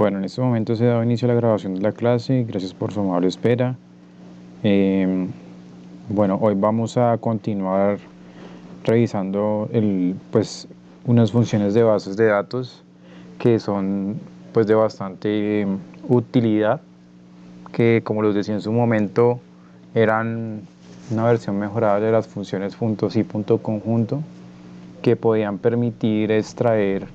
Bueno, en este momento se da inicio a la grabación de la clase. Gracias por su amable espera. Bueno, hoy vamos a continuar revisando unas funciones de bases de datos que son pues de bastante utilidad, que como los decía en su momento eran una versión mejorada de las funciones .si, .conjunto, que podían permitir extraer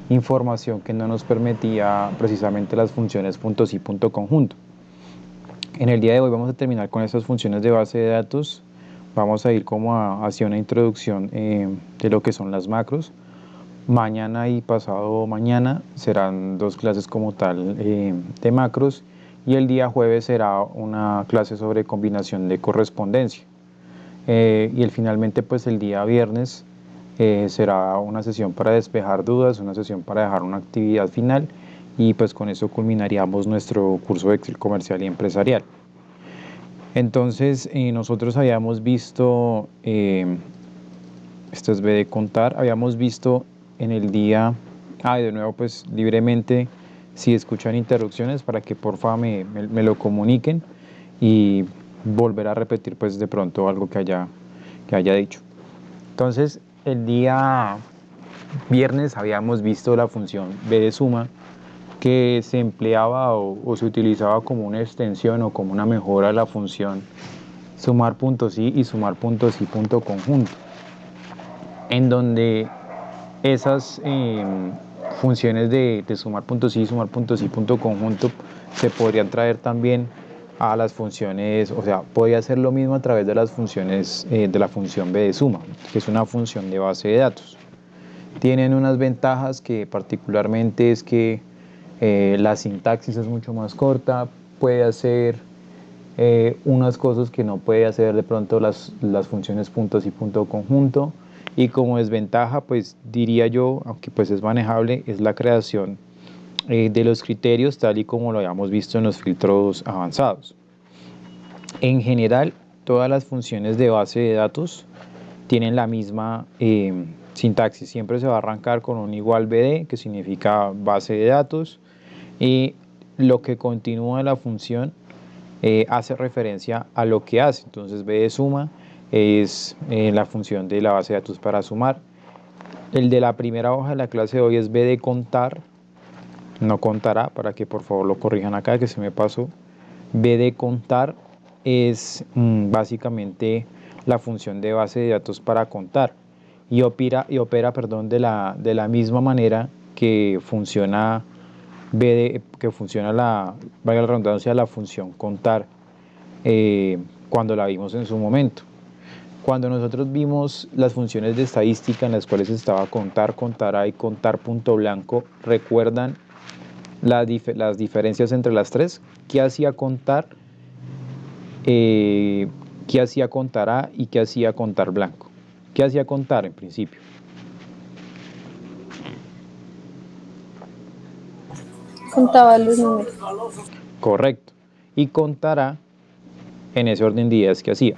información que no nos permitía precisamente las funciones .si, .conjunto. En el día de hoy vamos a terminar con estas funciones de base de datos. Vamos a ir hacia una introducción de lo que son las macros. Mañana y pasado mañana serán dos clases como tal de macros, y el día jueves será una clase sobre combinación de correspondencia. Finalmente pues el día viernes será una sesión para despejar dudas, una sesión para dejar una actividad final, y pues con eso culminaríamos nuestro curso de Excel comercial y empresarial. Entonces nosotros habíamos visto, esto es B de contar, habíamos visto en el día, de nuevo pues libremente, si escuchan interrupciones para que por favor me lo comuniquen y volver a repetir pues de pronto algo que haya dicho. Entonces el día viernes habíamos visto la función B de suma, que se empleaba o se utilizaba como una extensión o como una mejora de la función sumar.si y sumar.si.conjunto, en donde esas funciones de sumar.si y sumar.si.conjunto se podrían traer también a las funciones, o sea, podía hacer lo mismo a través de las funciones de la función B de suma, que es una función de base de datos. Tienen unas ventajas, que particularmente es que la sintaxis es mucho más corta, puede hacer unas cosas que no puede hacer de pronto las funciones .si, .conjunto, y como desventaja pues diría yo, aunque pues es manejable, es la creación de los criterios tal y como lo habíamos visto en los filtros avanzados. En general, todas las funciones de base de datos tienen la misma sintaxis. Siempre se va a arrancar con un igual BD, que significa base de datos, y lo que continúa de la función hace referencia a lo que hace. Entonces B de suma es la función de la base de datos para sumar. El de la primera hoja de la clase de hoy es B de contar, no contará, para que por favor lo corrijan acá, que se me pasó. B de contar es básicamente la función de base de datos para contar, y opera de la misma manera que funciona valga la redundancia, la función contar cuando la vimos en su momento. Cuando nosotros vimos las funciones de estadística en las cuales estaba contar, contará y contar punto blanco, ¿recuerdan las diferencias entre las tres? ¿Qué hacía contar? ¿Qué hacía contará y qué hacía contar blanco? ¿Qué hacía contar en principio? Contaba los números. Correcto. Y contará, en ese orden de ideas, ¿qué hacía?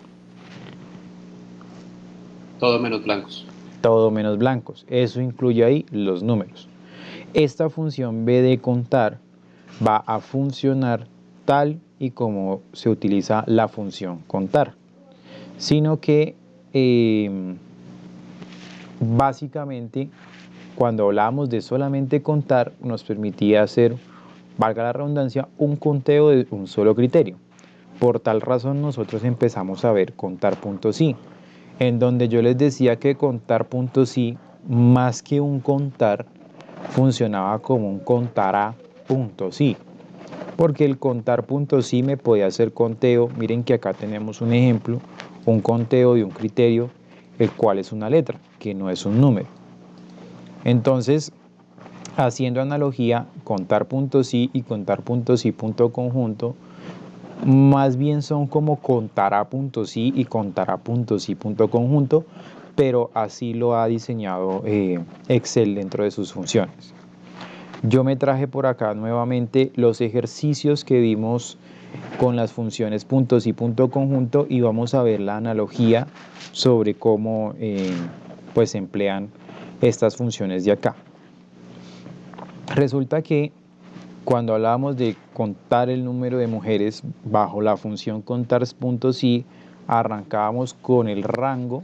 Todo menos blancos. Todo menos blancos. Eso incluye ahí los números. Esta función B de contar va a funcionar tal y como se utiliza la función contar, sino que básicamente cuando hablábamos de solamente contar nos permitía hacer, valga la redundancia, un conteo de un solo criterio. Por tal razón nosotros empezamos a ver contar.si, en donde yo les decía que contar.si, más que un contar, funcionaba como un contará.si, porque el contar.si me podía hacer conteo. Miren que acá tenemos un ejemplo, un conteo de un criterio, el cual es una letra, que no es un número. Entonces, haciendo analogía, contar.si y contar.si.conjunto más bien son como contará.si y contará.si.conjunto, pero así lo ha diseñado Excel dentro de sus funciones. Yo me traje por acá nuevamente los ejercicios que vimos con las funciones .si, .conjunto, y vamos a ver la analogía sobre cómo pues se emplean estas funciones de acá. Resulta que Cuando hablábamos de contar el número de mujeres bajo la función contar.si, arrancábamos con el rango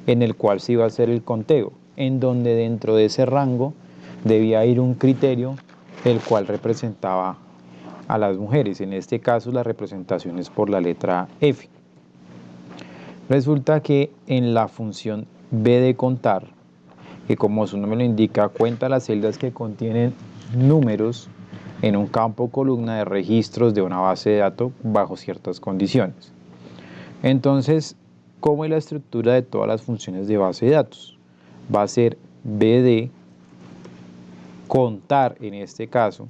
en el cual se iba a hacer el conteo, en donde dentro de ese rango debía ir un criterio el cual representaba a las mujeres. En este caso la representación es por la letra F. Resulta que en la función B de contar, que como su nombre lo indica, cuenta las celdas que contienen números en un campo columna de registros de una base de datos bajo ciertas condiciones. Entonces, ¿cómo es la estructura de todas las funciones de base de datos? Va a ser B de contar, en este caso,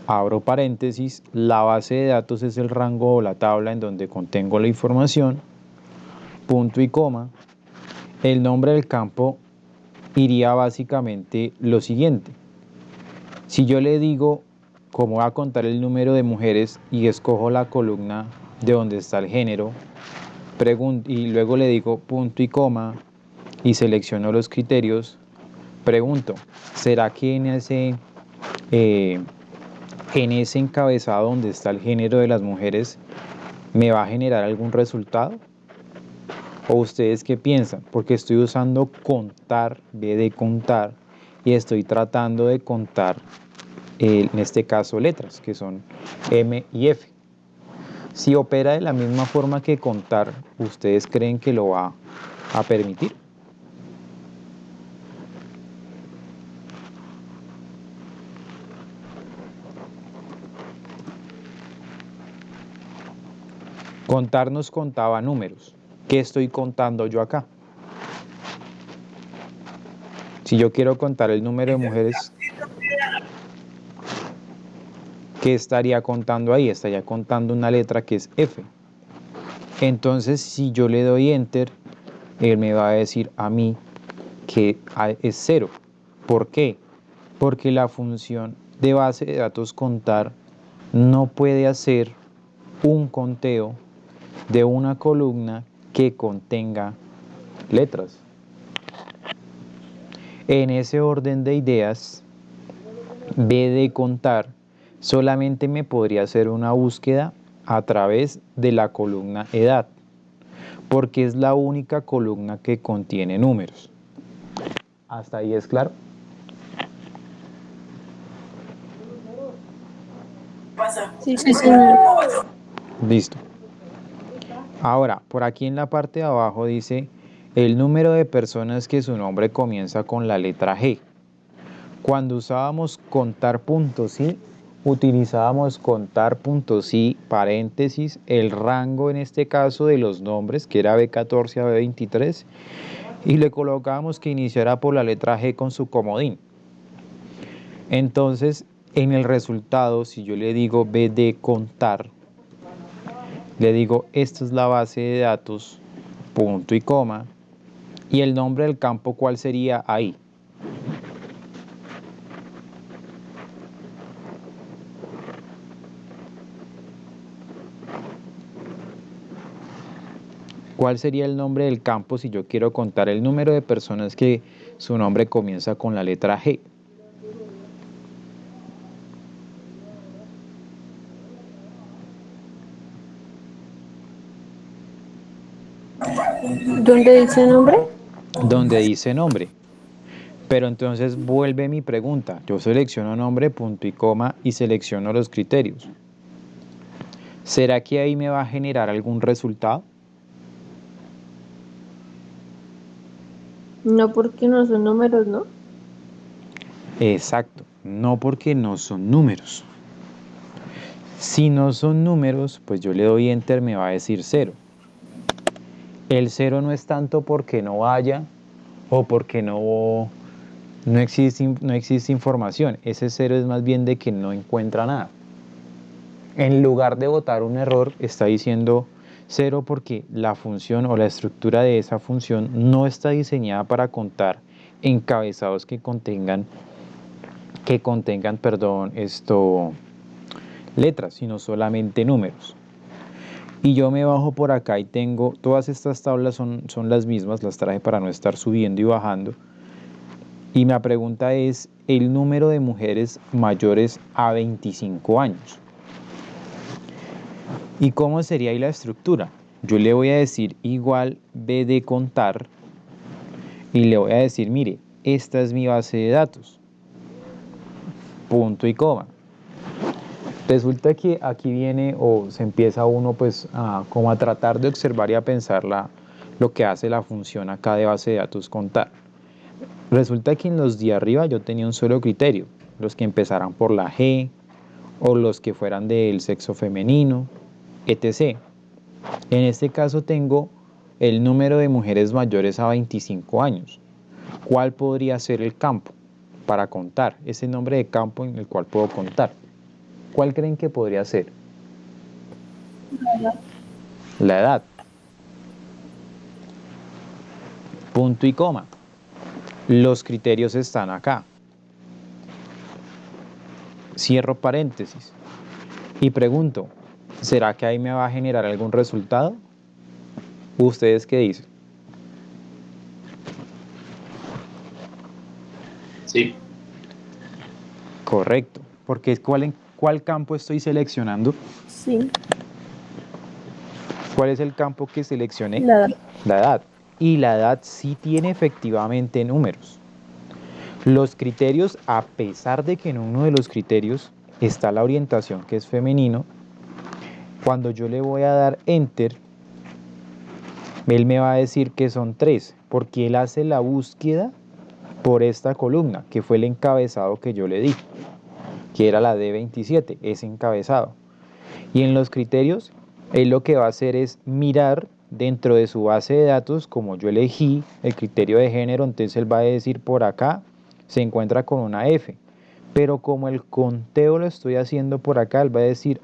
abro paréntesis, la base de datos es el rango o la tabla en donde contengo la información, punto y coma. El nombre del campo iría básicamente lo siguiente. Si yo le digo cómo va a contar el número de mujeres y escojo la columna de donde está el género, y luego le digo punto y coma y selecciono los criterios, pregunto, ¿será que en ese encabezado donde está el género de las mujeres me va a generar algún resultado? ¿O ustedes qué piensan? Porque estoy usando contar, B de contar, y estoy tratando de contar, en este caso, letras, que son M y F. Si opera de la misma forma que contar, ¿ustedes creen que lo va a permitir? Contar nos contaba números. ¿Qué estoy contando yo acá? Si yo quiero contar el número de mujeres, ¿qué estaría contando ahí? Estaría contando una letra que es F. Entonces, si yo le doy Enter, él me va a decir a mí que es 0. ¿Por qué? Porque la función de base de datos contar no puede hacer un conteo de una columna que contenga letras. En ese orden de ideas, B de contar solamente me podría hacer una búsqueda a través de la columna edad, porque es la única columna que contiene números. ¿Hasta ahí es claro? Sí, señor. Listo. Ahora, por aquí en la parte de abajo dice el número de personas que su nombre comienza con la letra G. Cuando usábamos contar.si, utilizábamos contar.si, paréntesis, el rango en este caso de los nombres, que era B14 a B23, y le colocábamos que iniciara por la letra G con su comodín. Entonces, en el resultado, si yo le digo B de contar, le digo, esta es la base de datos, punto y coma, y el nombre del campo, ¿cuál sería ahí? ¿Cuál sería el nombre del campo si yo quiero contar el número de personas que su nombre comienza con la letra G? ¿Dónde dice nombre? Donde dice nombre. Pero entonces vuelve mi pregunta. Yo selecciono nombre, punto y coma y selecciono los criterios. ¿Será que ahí me va a generar algún resultado? No, porque no son números, ¿no? Exacto, no, porque no son números. Si no son números, pues yo le doy enter, me va a decir 0. El 0 no es tanto porque no vaya o porque no existe información. Ese 0 es más bien de que no encuentra nada. En lugar de botar un error, está diciendo 0 porque la función o la estructura de esa función no está diseñada para contar encabezados que contengan, letras, sino solamente números. Y yo me bajo por acá y tengo, todas estas tablas son las mismas, las traje para no estar subiendo y bajando. Y la pregunta es el número de mujeres mayores a 25 años. ¿Y cómo sería ahí la estructura? Yo le voy a decir igual B de contar y le voy a decir, mire, esta es mi base de datos. Punto y coma. Resulta que aquí viene o se empieza uno pues como a tratar de observar y a pensar lo que hace la función acá de base de datos contar. Resulta que en los de arriba yo tenía un solo criterio, los que empezaran por la G o los que fueran del sexo femenino, etc. En este caso tengo el número de mujeres mayores a 25 años. ¿Cuál podría ser el campo para contar? Ese nombre de campo en el cual puedo contar. ¿Cuál creen que podría ser? La edad. Punto y coma. Los criterios están acá. Cierro paréntesis. Y pregunto, ¿será que ahí me va a generar algún resultado? ¿Ustedes qué dicen? Sí. Correcto. Porque ¿cuál campo estoy seleccionando? Sí. ¿Cuál es el campo que seleccioné? La edad. La edad. Y la edad sí tiene efectivamente números. Los criterios, a pesar de que en uno de los criterios está la orientación que es femenino, cuando yo le voy a dar enter, él me va a decir que son 3, porque él hace la búsqueda por esta columna, que fue el encabezado que yo le di, que era la D27, ese encabezado. Y en los criterios, él lo que va a hacer es mirar dentro de su base de datos, como yo elegí el criterio de género, entonces él va a decir por acá, se encuentra con una F. Pero como el conteo lo estoy haciendo por acá, él va a decir,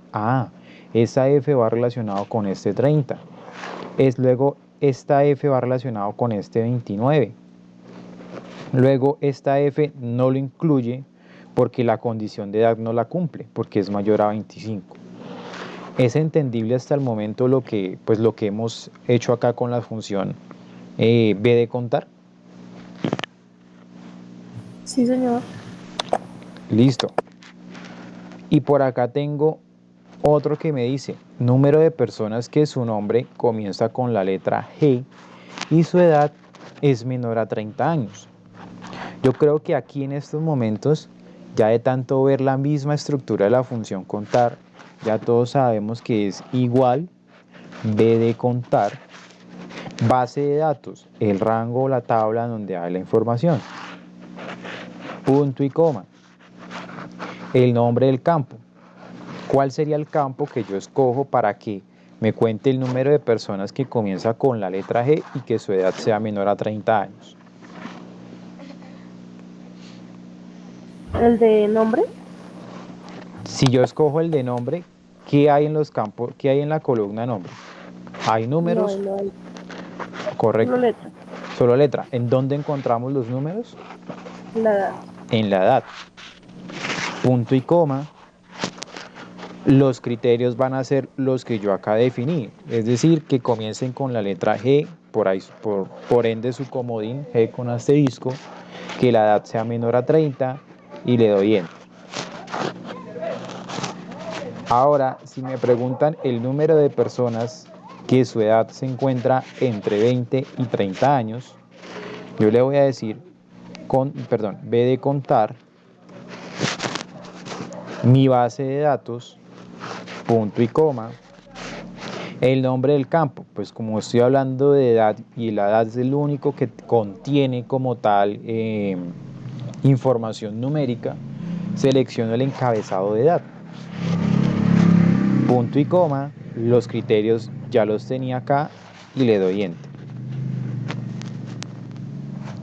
esa F va relacionado con este 30. Luego esta F va relacionado con este 29. Luego esta F no lo incluye porque la condición de edad no la cumple, porque es mayor a 25. ¿Es entendible hasta el momento lo que hemos hecho acá con la función B de contar? Sí, señor. Listo. Y por acá tengo otro que me dice número de personas que su nombre comienza con la letra G y su edad es menor a 30 años. Yo creo que aquí en estos momentos, ya de tanto ver la misma estructura de la función contar, ya todos sabemos que es igual B de contar, base de datos, el rango o la tabla donde hay la información, punto y coma, el nombre del campo. ¿Cuál sería el campo que yo escojo para que me cuente el número de personas que comienza con la letra G y que su edad sea menor a 30 años? ¿El de nombre? Si yo escojo el de nombre, ¿qué hay en los campos, qué hay en la columna nombre? ¿Hay números? No hay. Correcto. Solo letra. Solo letra. ¿En dónde encontramos los números? La edad. En la edad. Punto y coma. Los criterios van a ser los que yo acá definí, es decir, que comiencen con la letra G, por ende su comodín, G con asterisco, que la edad sea menor a 30 y le doy enter. Ahora, si me preguntan el número de personas que su edad se encuentra entre 20 y 30 años, yo le voy a decir, B de contar, mi base de datos, punto y coma, el nombre del campo, pues como estoy hablando de edad y la edad es el único que contiene como tal información numérica, selecciono el encabezado de edad. Punto y coma, los criterios ya los tenía acá y le doy enter.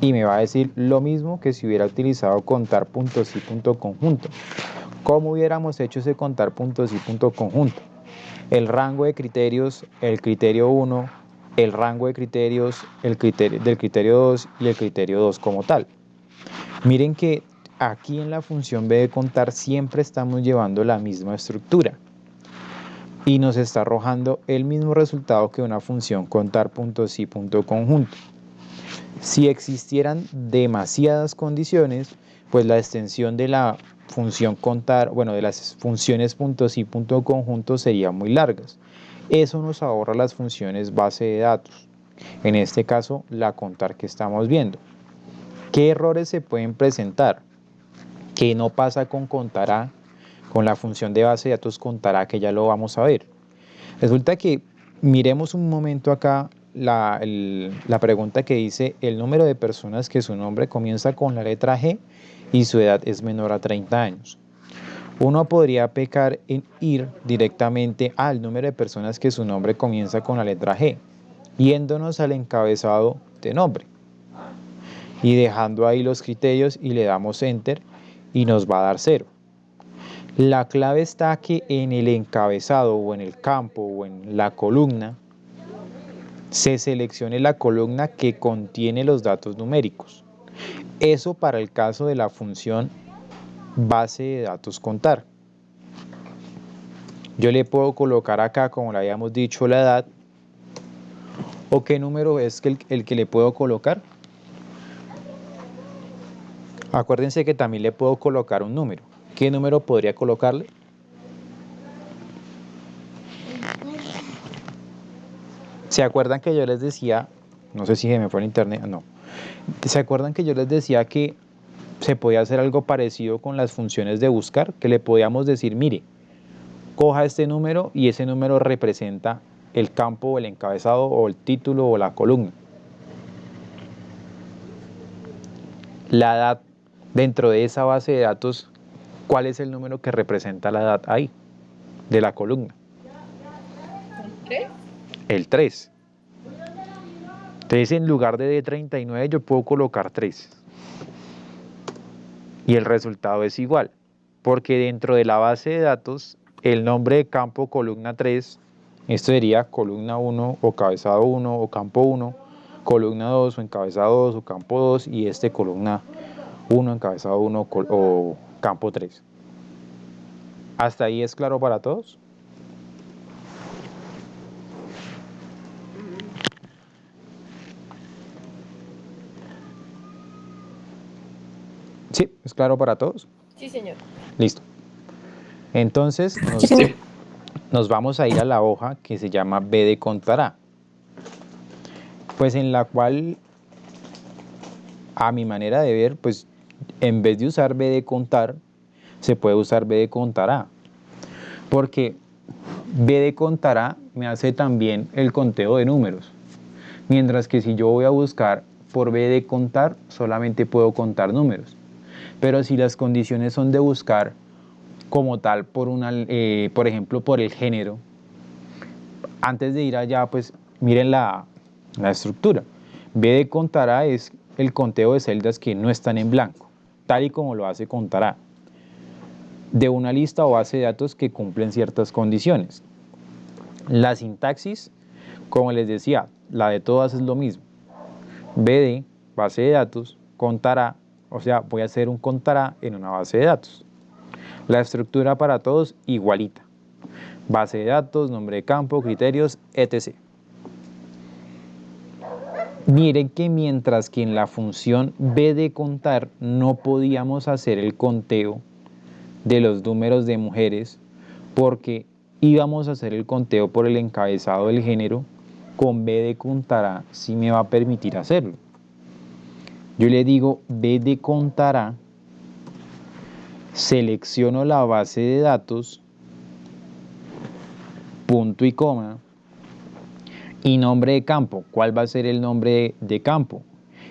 Y me va a decir lo mismo que si hubiera utilizado contar puntos y punto conjunto. ¿Cómo hubiéramos hecho ese contar puntos y punto conjunto? El rango de criterios, el criterio 1, el rango de criterios, del criterio 2 y el criterio 2 como tal. Miren que aquí en la función B de contar siempre estamos llevando la misma estructura y nos está arrojando el mismo resultado que una función contar puntos y punto conjunto. Si existieran demasiadas condiciones, pues la extensión de la función contar, bueno, de las funciones puntos y punto conjunto sería muy largas. Eso nos ahorra las funciones base de datos. En este caso, la contar que estamos viendo. ¿Qué errores se pueden presentar? ¿Qué no pasa con contará? Con la función de base de datos contará, que ya lo vamos a ver. Resulta que miremos un momento acá la pregunta que dice el número de personas que su nombre comienza con la letra G y su edad es menor a 30 años. Uno podría pecar en ir directamente al número de personas que su nombre comienza con la letra G, yéndonos al encabezado de nombre y dejando ahí los criterios y le damos enter y nos va a dar 0. La clave está que en el encabezado o en el campo o en la columna se seleccione la columna que contiene los datos numéricos. Eso para el caso de la función base de datos contar. Yo le puedo colocar acá, como le habíamos dicho, la edad. ¿O qué número es el que le puedo colocar? Acuérdense que también le puedo colocar un número. ¿Qué número podría colocarle? ¿Se acuerdan que yo les decía, no sé si se me fue el internet, no. ¿Se acuerdan que yo les decía que se podía hacer algo parecido con las funciones de buscar? Que le podíamos decir, mire, coja este número y ese número representa el campo o el encabezado o el título o la columna. La edad dentro de esa base de datos, ¿cuál es el número que representa la edad ahí, de la columna? ¿Qué? El 3. Entonces en lugar de D39 yo puedo colocar 3. Y el resultado es igual, porque dentro de la base de datos, el nombre de campo columna 3, esto sería columna 1 o cabezado 1 o campo 1, columna 2 o encabezado 2 o campo 2 y este columna 1, encabezado 1 o campo 3. ¿Hasta ahí es claro para todos? ¿Sí? ¿Es claro para todos? Sí, señor. Listo. Entonces Sí, señor. nos vamos a ir a la hoja que se llama B de contará, pues en la cual, a mi manera de ver, pues en vez de usar B de contar, se puede usar B de contará, porque B de contará me hace también el conteo de números, mientras que si yo voy a buscar por B de contar, solamente puedo contar números. Pero si las condiciones son de buscar como tal por ejemplo, por el género, antes de ir allá, pues miren la estructura. B de contará es el conteo de celdas que no están en blanco, tal y como lo hace contará, de una lista o base de datos que cumplen ciertas condiciones. La sintaxis, como les decía, la de todas es lo mismo. B de base de datos, contará, o sea, voy a hacer un contará en una base de datos. La estructura para todos igualita. Base de datos, nombre de campo, criterios, etc. Miren que mientras que en la función B de contar no podíamos hacer el conteo de los números de mujeres porque íbamos a hacer el conteo por el encabezado del género, con B de contará sí me va a permitir hacerlo. Yo le digo B de contará, selecciono la base de datos, punto y coma, y nombre de campo. ¿Cuál va a ser el nombre de campo?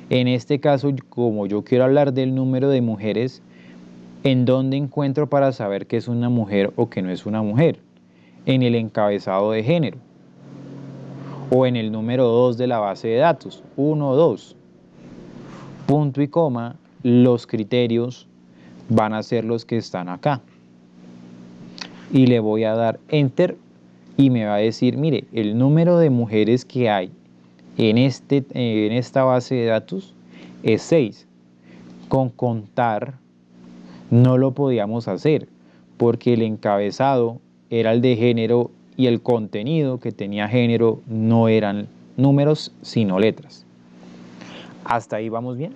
En este caso, como yo quiero hablar del número de mujeres, ¿en dónde encuentro para saber que es una mujer o que no es una mujer? En el encabezado de género o en el número 2 de la base de datos, 1, 2. Punto y coma, los criterios van a ser los que están acá. Y le voy a dar enter y me va a decir, mire, el número de mujeres que hay en esta base de datos es 6. Con contar no lo podíamos hacer porque el encabezado era el de género y el contenido que tenía género no eran números sino letras. ¿Hasta ahí vamos bien?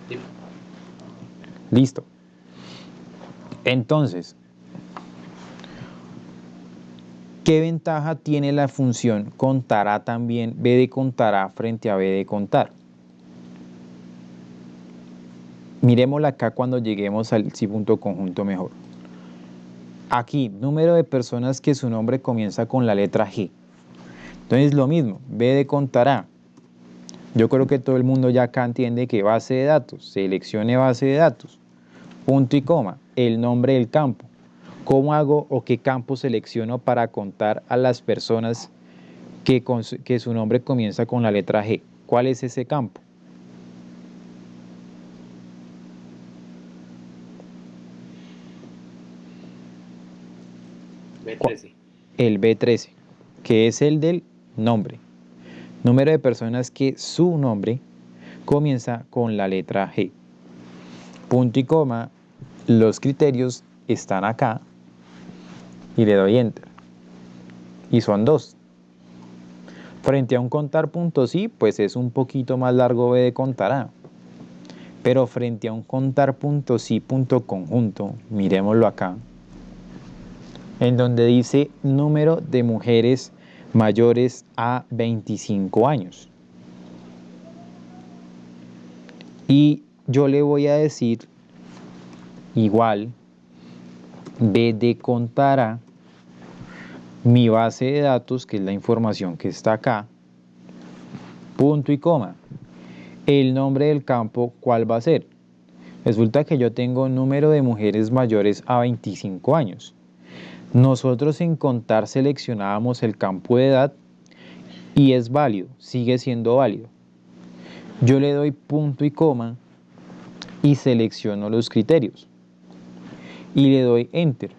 Sí. Listo. Entonces, ¿qué ventaja tiene la función contará también b de contará frente a b de contar? Miremosla acá cuando lleguemos al sí punto conjunto mejor. Aquí, número de personas que su nombre comienza con la letra G. Entonces lo mismo, b de contará. Yo creo que todo el mundo ya acá entiende que base de datos, seleccione base de datos, punto y coma, el nombre del campo. ¿Cómo hago o qué campo selecciono para contar a las personas que su nombre comienza con la letra G? ¿Cuál es ese campo? B13. El B13, que es el del nombre. Número de personas que su nombre comienza con la letra G. Punto y coma, los criterios están acá y le doy enter. Y son 2. Frente a un contar punto sí, pues es un poquito más largo b de contará. Pero frente a un contar punto sí punto conjunto, miremoslo acá, en donde dice número de mujeres mayores a 25 años. Y yo le voy a decir igual b de contará mi base de datos, que es la información que está acá, punto y coma. El nombre del campo, ¿cuál va a ser? Resulta que yo tengo número de mujeres mayores a 25 años. Nosotros en contar seleccionábamos el campo de edad y es válido, sigue siendo válido. Yo le doy punto y coma y selecciono los criterios y le doy enter.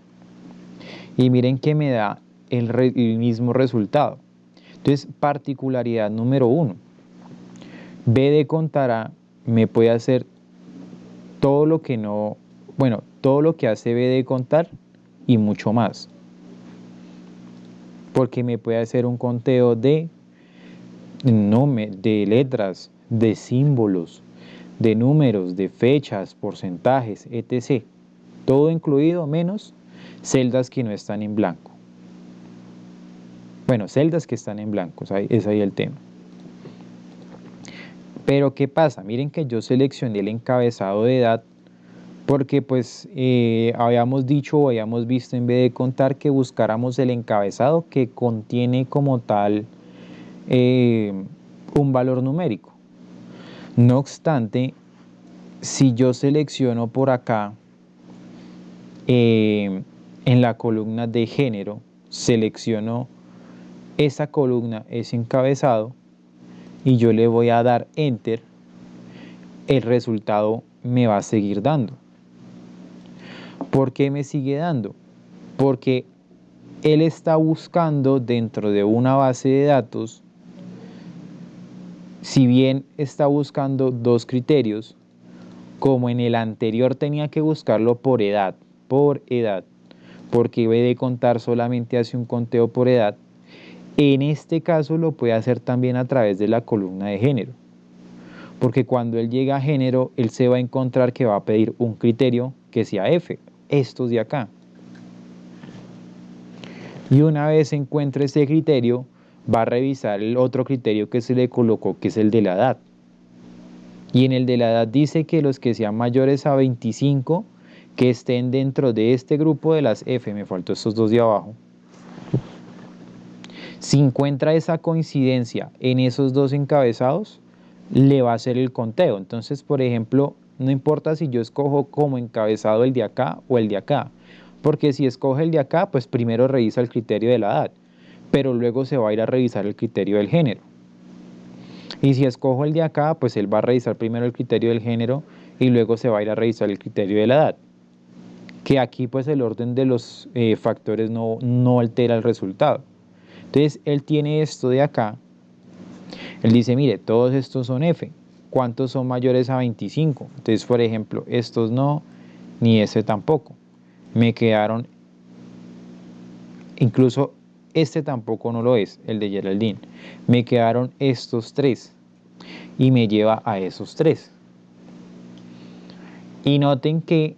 Y miren que me da el mismo resultado. Entonces, particularidad número 1. B de contará me puede hacer todo lo que no, bueno, todo lo que hace B de contar y mucho más. Porque me puede hacer un conteo de letras, de símbolos, de números, de fechas, porcentajes, etc. Todo incluido menos celdas que no están en blanco. Bueno, celdas que están en blanco, es ahí el tema. Pero ¿qué pasa? Miren que yo seleccioné el encabezado de edad porque pues habíamos dicho o habíamos visto en vez de contar que buscáramos el encabezado que contiene como tal un valor numérico. No obstante, si yo selecciono por acá en la columna de género, selecciono esa columna, ese encabezado, y yo le voy a dar enter, el resultado me va a seguir dando. ¿Por qué me sigue dando? Porque él está buscando dentro de una base de datos, si bien está buscando 2 criterios, como en el anterior tenía que buscarlo por edad, porque B de contar solamente hace un conteo por edad, en este caso lo puede hacer también a través de la columna de género. Porque cuando él llega a género, él se va a encontrar que va a pedir un criterio que sea F, estos de acá. Y una vez encuentre ese criterio, va a revisar el otro criterio que se le colocó, que es el de la edad. Y en el de la edad dice que los que sean mayores a 25, que estén dentro de este grupo de las F, me faltó estos 2 de abajo. Si encuentra esa coincidencia en esos 2 encabezados, le va a hacer el conteo. Entonces, por ejemplo, no importa si yo escojo como encabezado el de acá o el de acá, porque si escoge el de acá, pues primero revisa el criterio de la edad, pero luego se va a ir a revisar el criterio del género. Y si escojo el de acá, pues él va a revisar primero el criterio del género y luego se va a ir a revisar el criterio de la edad. Que aquí pues el orden de los factores no altera el resultado. Entonces él tiene esto de acá. Él dice, mire, todos estos son F. ¿Cuántos son mayores a 25? Entonces, por ejemplo, estos no, ni ese tampoco. Me quedaron, incluso este tampoco no lo es, el de Geraldine. Me quedaron estos tres y me lleva a esos tres. Y noten que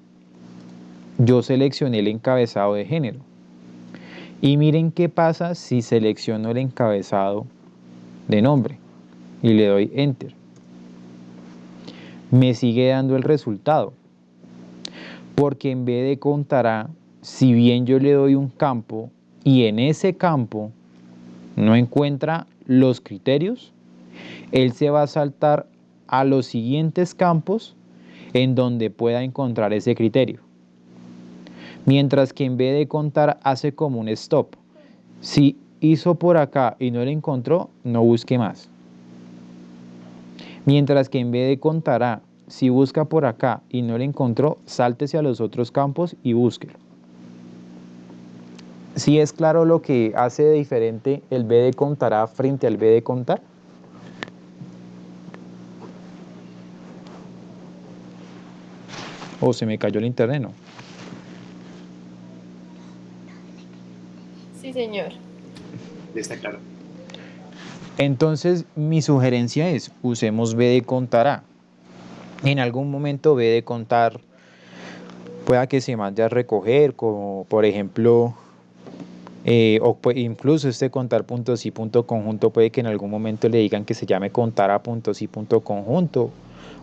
yo seleccioné el encabezado de género. Y miren qué pasa si selecciono el encabezado de nombre y le doy Enter. Me sigue dando el resultado. Porque en vez de contará, si bien yo le doy un campo y en ese campo no encuentra los criterios, él se va a saltar a los siguientes campos en donde pueda encontrar ese criterio. Mientras que en vez de contar hace como un stop. Si hizo por acá y no lo encontró, no busque más. Mientras que en vez de contar A, si busca por acá y no lo encontró, sáltese a los otros campos y búsquelo. ¿Sí es claro lo que hace de diferente el B de contar A frente al B de contar? ¿O se me cayó el internet? No. Sí, señor. Está claro. Entonces, mi sugerencia es, usemos B de contar A. En algún momento B de contar pueda que se mande a recoger, como por ejemplo, incluso este contar puntos y punto conjunto puede que en algún momento le digan que se llame contar a puntos y punto conjunto,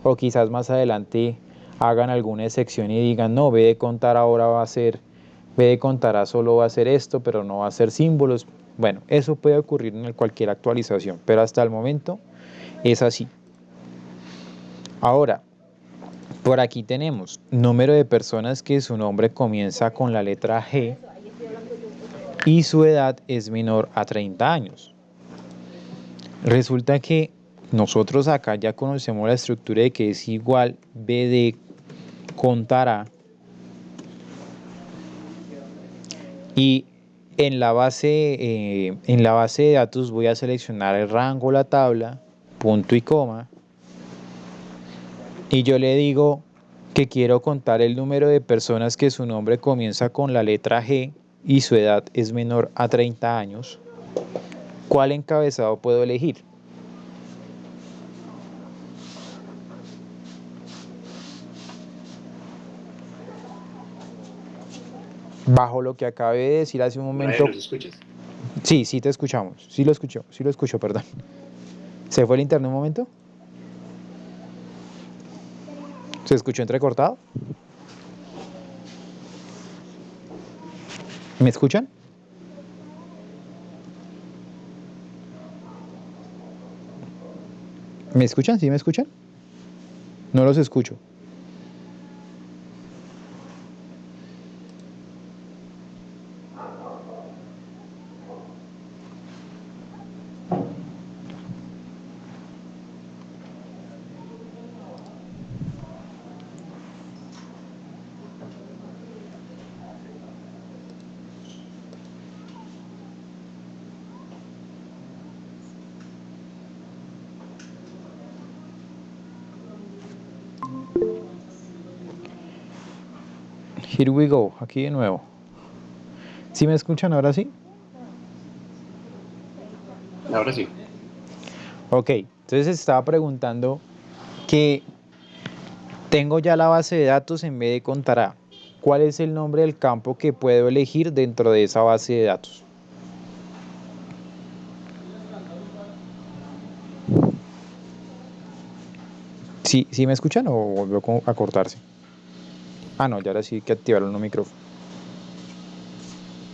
o quizás más adelante hagan alguna excepción y digan, no, B de contar ahora va a ser, B de contar a solo va a ser esto, pero no va a ser símbolos. Bueno, eso puede ocurrir en cualquier actualización, pero hasta el momento es así. Ahora, por aquí tenemos número de personas que su nombre comienza con la letra G y su edad es menor a 30 años. Resulta que nosotros acá ya conocemos la estructura de que es igual B de contar A y en la base de datos voy a seleccionar el rango, la tabla, punto y coma, y yo le digo que quiero contar el número de personas que su nombre comienza con la letra G y su edad es menor a 30 años. ¿Cuál encabezado puedo elegir? Bajo lo que acabé de decir hace un momento. ¿Nos escuchas? Sí, sí te escuchamos. Sí lo escucho, perdón. ¿Se fue el internet un momento? ¿Se escuchó entrecortado? ¿Me escuchan? ¿Me escuchan? ¿Sí me escuchan? No los escucho. Here we go, aquí de nuevo. ¿Sí me escuchan ahora sí? Ahora sí. Ok, entonces estaba preguntando que tengo ya la base de datos en vez de contar A. ¿Cuál es el nombre del campo que puedo elegir dentro de esa base de datos? ¿Sí, sí me escuchan o volvió a cortarse? Ah, no, ya ahora sí hay que activar el micrófono.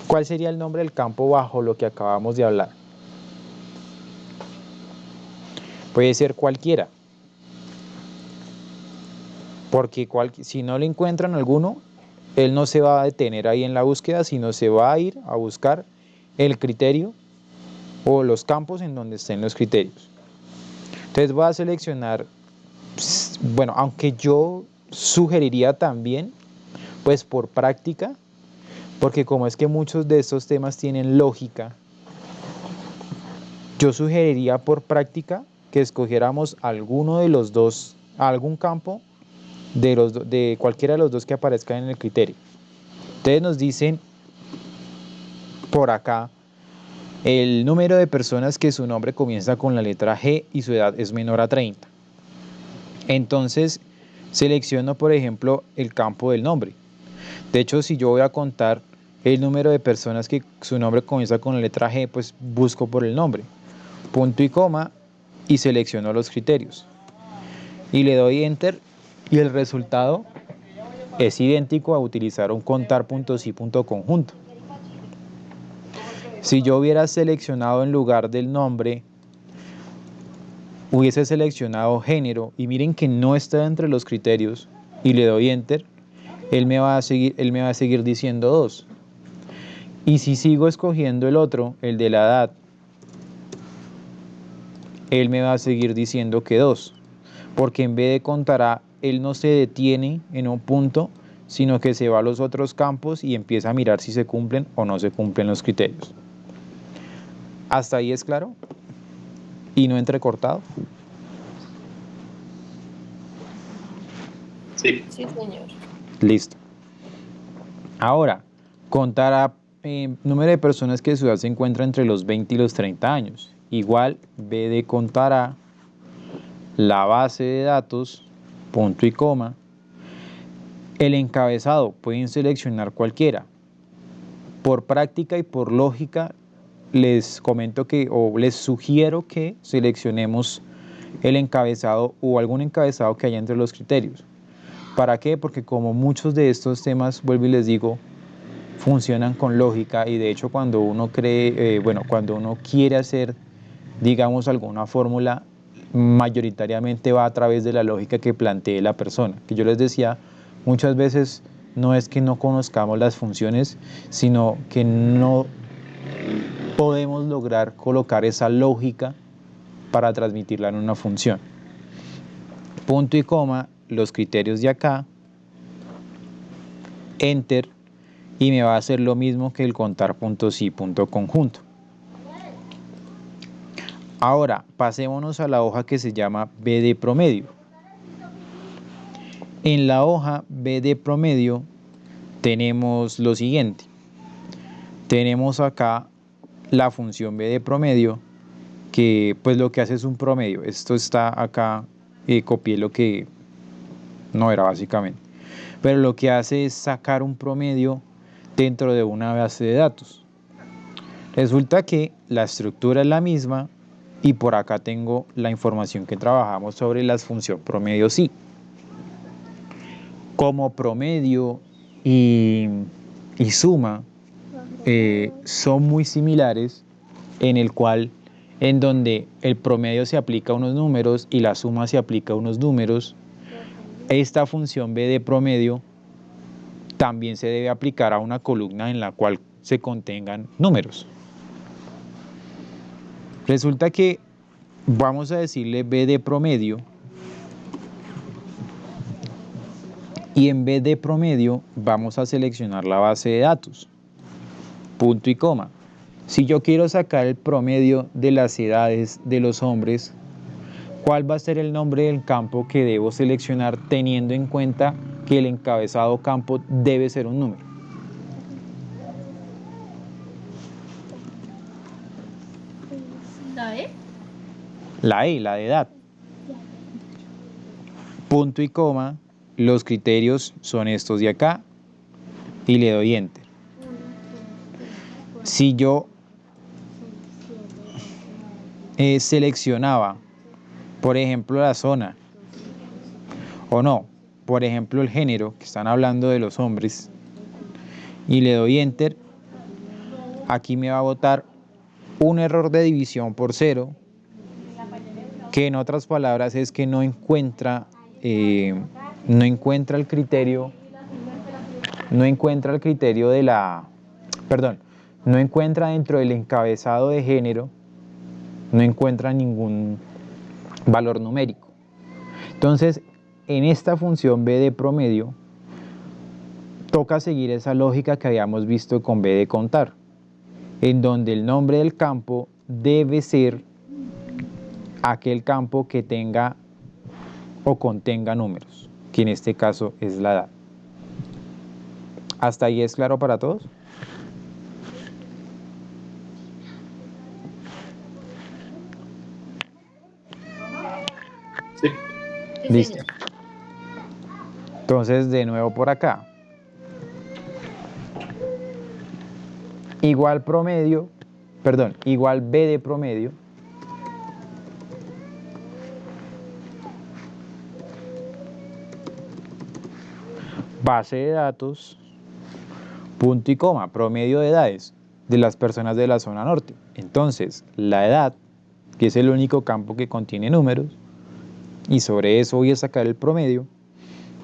¿Cuál sería el nombre del campo bajo lo que acabamos de hablar? Puede ser cualquiera. Porque si no le encuentran alguno, él no se va a detener ahí en la búsqueda, sino se va a ir a buscar el criterio o los campos en donde estén los criterios. Entonces voy a seleccionar, bueno, aunque yo sugeriría también, pues por práctica, porque como es que muchos de estos temas tienen lógica, yo sugeriría por práctica que escogiéramos alguno de los dos, algún campo de cualquiera de los dos que aparezcan en el criterio. Entonces nos dicen por acá El número de personas que su nombre comienza con la letra G y su edad es menor a 30. Entonces, selecciono, por ejemplo, el campo del nombre. De hecho, si yo voy a contar el número de personas que su nombre comienza con la letra G, pues busco por el nombre. Punto y coma y selecciono los criterios. Y le doy Enter y el resultado es idéntico a utilizar un contar.si.conjunto. Si yo hubiera seleccionado en lugar del nombre, hubiese seleccionado género y miren que no está entre los criterios y le doy Enter, él me va a seguir diciendo 2. Y si sigo escogiendo el otro, el de la edad, él me va a seguir diciendo que 2. Porque en vez de contar A, él no se detiene en un punto, sino que se va a los otros campos y empieza a mirar si se cumplen o no se cumplen los criterios. ¿Hasta ahí es claro? ¿Y no entrecortado? Sí. Sí, señor. Listo. Ahora, contar a número de personas que su edad se encuentra entre los 20 y los 30 años. Igual, B de contar a la base de datos, punto y coma. El encabezado, pueden seleccionar cualquiera. Por práctica y por lógica, les comento que, o les sugiero que seleccionemos el encabezado o algún encabezado que haya entre los criterios. ¿Para qué? Porque como muchos de estos temas, vuelvo y les digo, funcionan con lógica y de hecho cuando uno cuando uno quiere hacer, digamos, alguna fórmula, mayoritariamente va a través de la lógica que plantee la persona. Que yo les decía, muchas veces no es que no conozcamos las funciones, sino que no podemos lograr colocar esa lógica para transmitirla en una función. Punto y coma, los criterios de acá, Enter, y me va a hacer lo mismo que el contar.si.conjunto. Ahora, pasémonos a la hoja que se llama B de promedio. En la hoja B de promedio tenemos lo siguiente. Tenemos acá la función B de promedio, que pues lo que hace es un promedio. Esto está acá, copié lo que no era básicamente. Pero lo que hace es sacar un promedio dentro de una base de datos. Resulta que la estructura es la misma y por acá tengo la información que trabajamos sobre la función promedio sí. Como promedio y suma son muy similares en donde el promedio se aplica a unos números y la suma se aplica a unos números. Esta función B de promedio también se debe aplicar a una columna en la cual se contengan números. Resulta que vamos a decirle B de promedio y en B de promedio vamos a seleccionar la base de datos, punto y coma. Si yo quiero sacar el promedio de las edades de los hombres, ¿cuál va a ser el nombre del campo que debo seleccionar teniendo en cuenta que el encabezado campo debe ser un número? ¿La E? La E, la de edad. Punto y coma, los criterios son estos de acá y le doy Enter. Si yo seleccionaba, por ejemplo, la zona, o no, por ejemplo, el género, que están hablando de los hombres, y le doy Enter, aquí me va a botar un error de división por 0, que en otras palabras es que no encuentra el criterio, no encuentra dentro del encabezado de género, no encuentra ningún valor numérico. Entonces, en esta función B de promedio, toca seguir esa lógica que habíamos visto con B de contar, en donde el nombre del campo debe ser aquel campo que tenga o contenga números, que en este caso es la edad. ¿Hasta ahí es claro para todos? Sí, Listo. señor. Entonces, de nuevo por acá. Igual promedio, perdón, igual B de promedio base de datos, punto y coma, promedio de edades de las personas de la zona norte. Entonces, la edad, que es el único campo que contiene números, y sobre eso voy a sacar el promedio,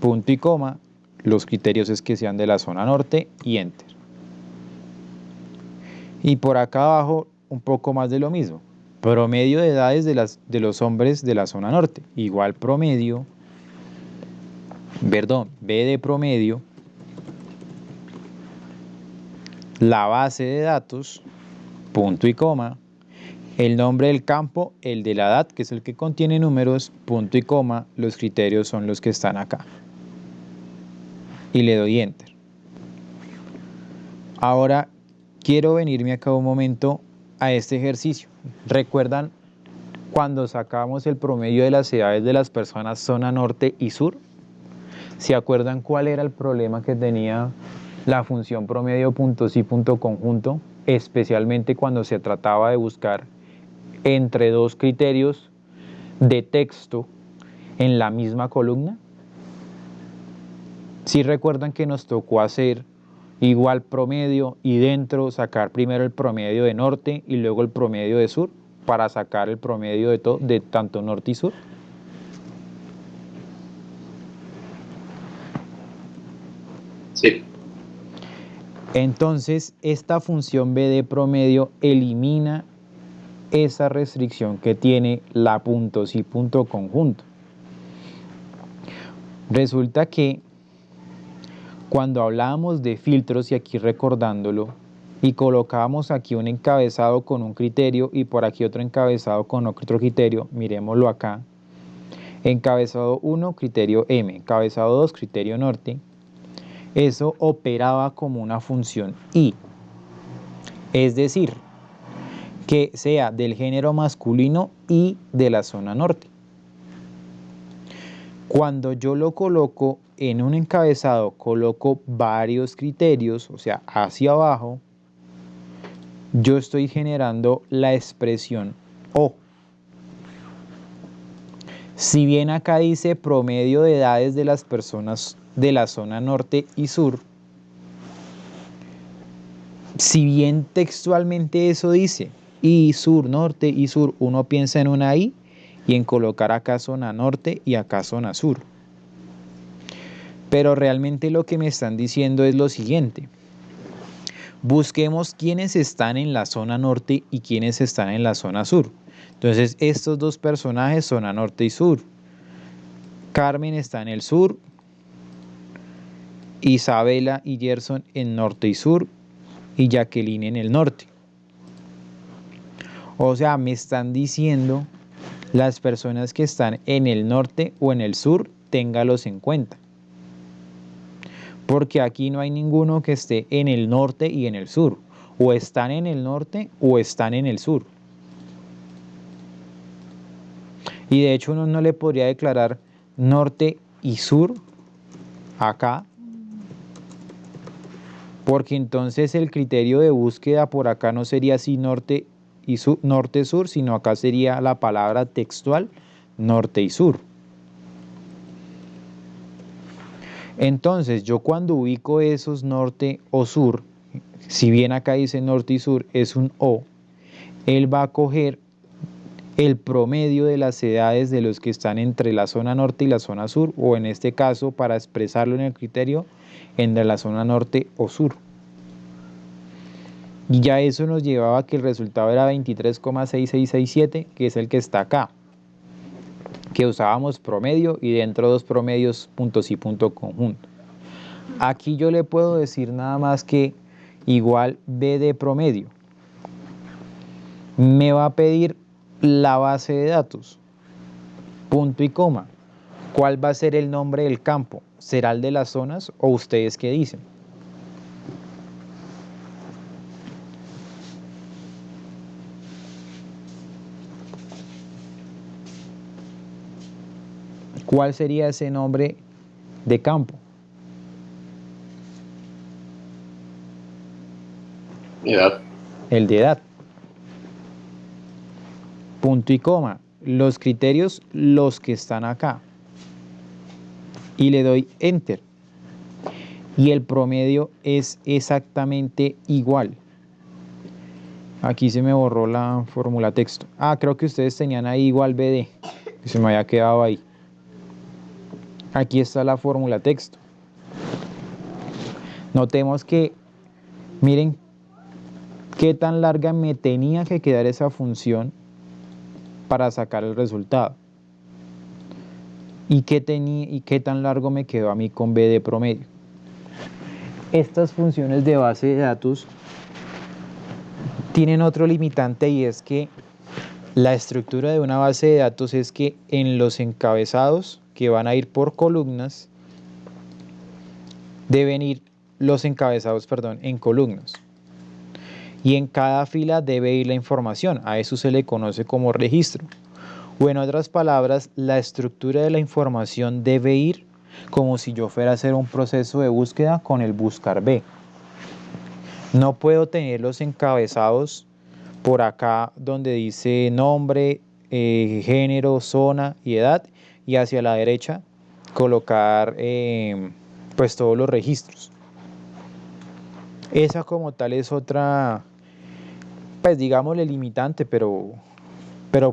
punto y coma, los criterios es que sean de la zona norte y enter. Y por acá abajo un poco más de lo mismo, promedio de edades de los hombres de la zona norte, igual promedio, perdón, B de promedio, la base de datos, punto y coma, el nombre del campo, el de la edad, que es el que contiene números, punto y coma, los criterios son los que están acá. Y le doy enter. Ahora quiero venirme acá un momento a este ejercicio. ¿Recuerdan cuando sacamos el promedio de las edades de las personas zona norte y sur? ¿Se acuerdan cuál era el problema que tenía la función promedio punto sí punto conjunto? Especialmente cuando se trataba de buscar entre dos criterios de texto en la misma columna. ¿Sí recuerdan que nos tocó hacer igual promedio y dentro sacar primero el promedio de norte y luego el promedio de sur para sacar el promedio de tanto norte y sur? Sí. Entonces, esta función B de promedio elimina esa restricción que tiene la punto sí punto conjunto. Resulta que cuando hablábamos de filtros, y aquí recordándolo, y colocábamos aquí un encabezado con un criterio y por aquí otro encabezado con otro criterio, miremoslo acá. Encabezado 1, criterio M, encabezado 2, criterio norte. Eso operaba como una función I. Es decir, que sea del género masculino y de la zona norte. Cuando yo lo coloco en un encabezado, coloco varios criterios, o sea, hacia abajo, yo estoy generando la expresión O. Si bien acá dice promedio de edades de las personas de la zona norte y sur, si bien textualmente eso dice, y sur, norte y sur, uno piensa en una I y en colocar acá zona norte y acá zona sur. Pero realmente lo que me están diciendo es lo siguiente. Busquemos quiénes están en la zona norte y quiénes están en la zona sur. Entonces, estos dos personajes, zona norte y sur. Carmen está en el sur, Isabela y Gerson en norte y sur, y Jacqueline en el norte. O sea, me están diciendo las personas que están en el norte o en el sur, téngalos en cuenta. Porque aquí no hay ninguno que esté en el norte y en el sur. O están en el norte o están en el sur. Y de hecho uno no le podría declarar norte y sur acá, porque entonces el criterio de búsqueda por acá no sería así norte y sur, norte-sur, sino acá sería la palabra textual norte y sur. Entonces yo cuando ubico esos norte o sur, si bien acá dice norte y sur es un O, él va a coger el promedio de las edades de los que están entre la zona norte y la zona sur, o en este caso, para expresarlo en el criterio, entre la zona norte o sur. Y ya eso nos llevaba a que el resultado era 23,6667, que es el que está acá, que usábamos promedio y dentro dos promedios puntos y punto conjunto. Aquí yo le puedo decir nada más que igual B de promedio. Me va a pedir la base de datos, punto y coma. ¿Cuál va a ser el nombre del campo? ¿Será el de las zonas o ustedes qué dicen? ¿Cuál sería ese nombre de campo? Edad. El de edad. Punto y coma. Los criterios, los que están acá. Y le doy enter. Y el promedio es exactamente igual. Aquí se me borró la fórmula texto. Creo que ustedes tenían ahí igual BD. Que se me había quedado ahí. Aquí está la fórmula texto. Notemos que, miren, qué tan larga me tenía que quedar esa función para sacar el resultado. Y qué tan largo me quedó a mí con B de promedio. Estas funciones de base de datos tienen otro limitante, y es que la estructura de una base de datos es que en los encabezados que van a ir por columnas deben ir los encabezados, en columnas. Y en cada fila debe ir la información. A eso se le conoce como registro. O en otras palabras, la estructura de la información debe ir como si yo fuera a hacer un proceso de búsqueda con el buscar B. No puedo tener los encabezados por acá donde dice nombre, género, zona y edad, y hacia la derecha colocar pues todos los registros. Esa como tal es otra, pues digámosle limitante, pero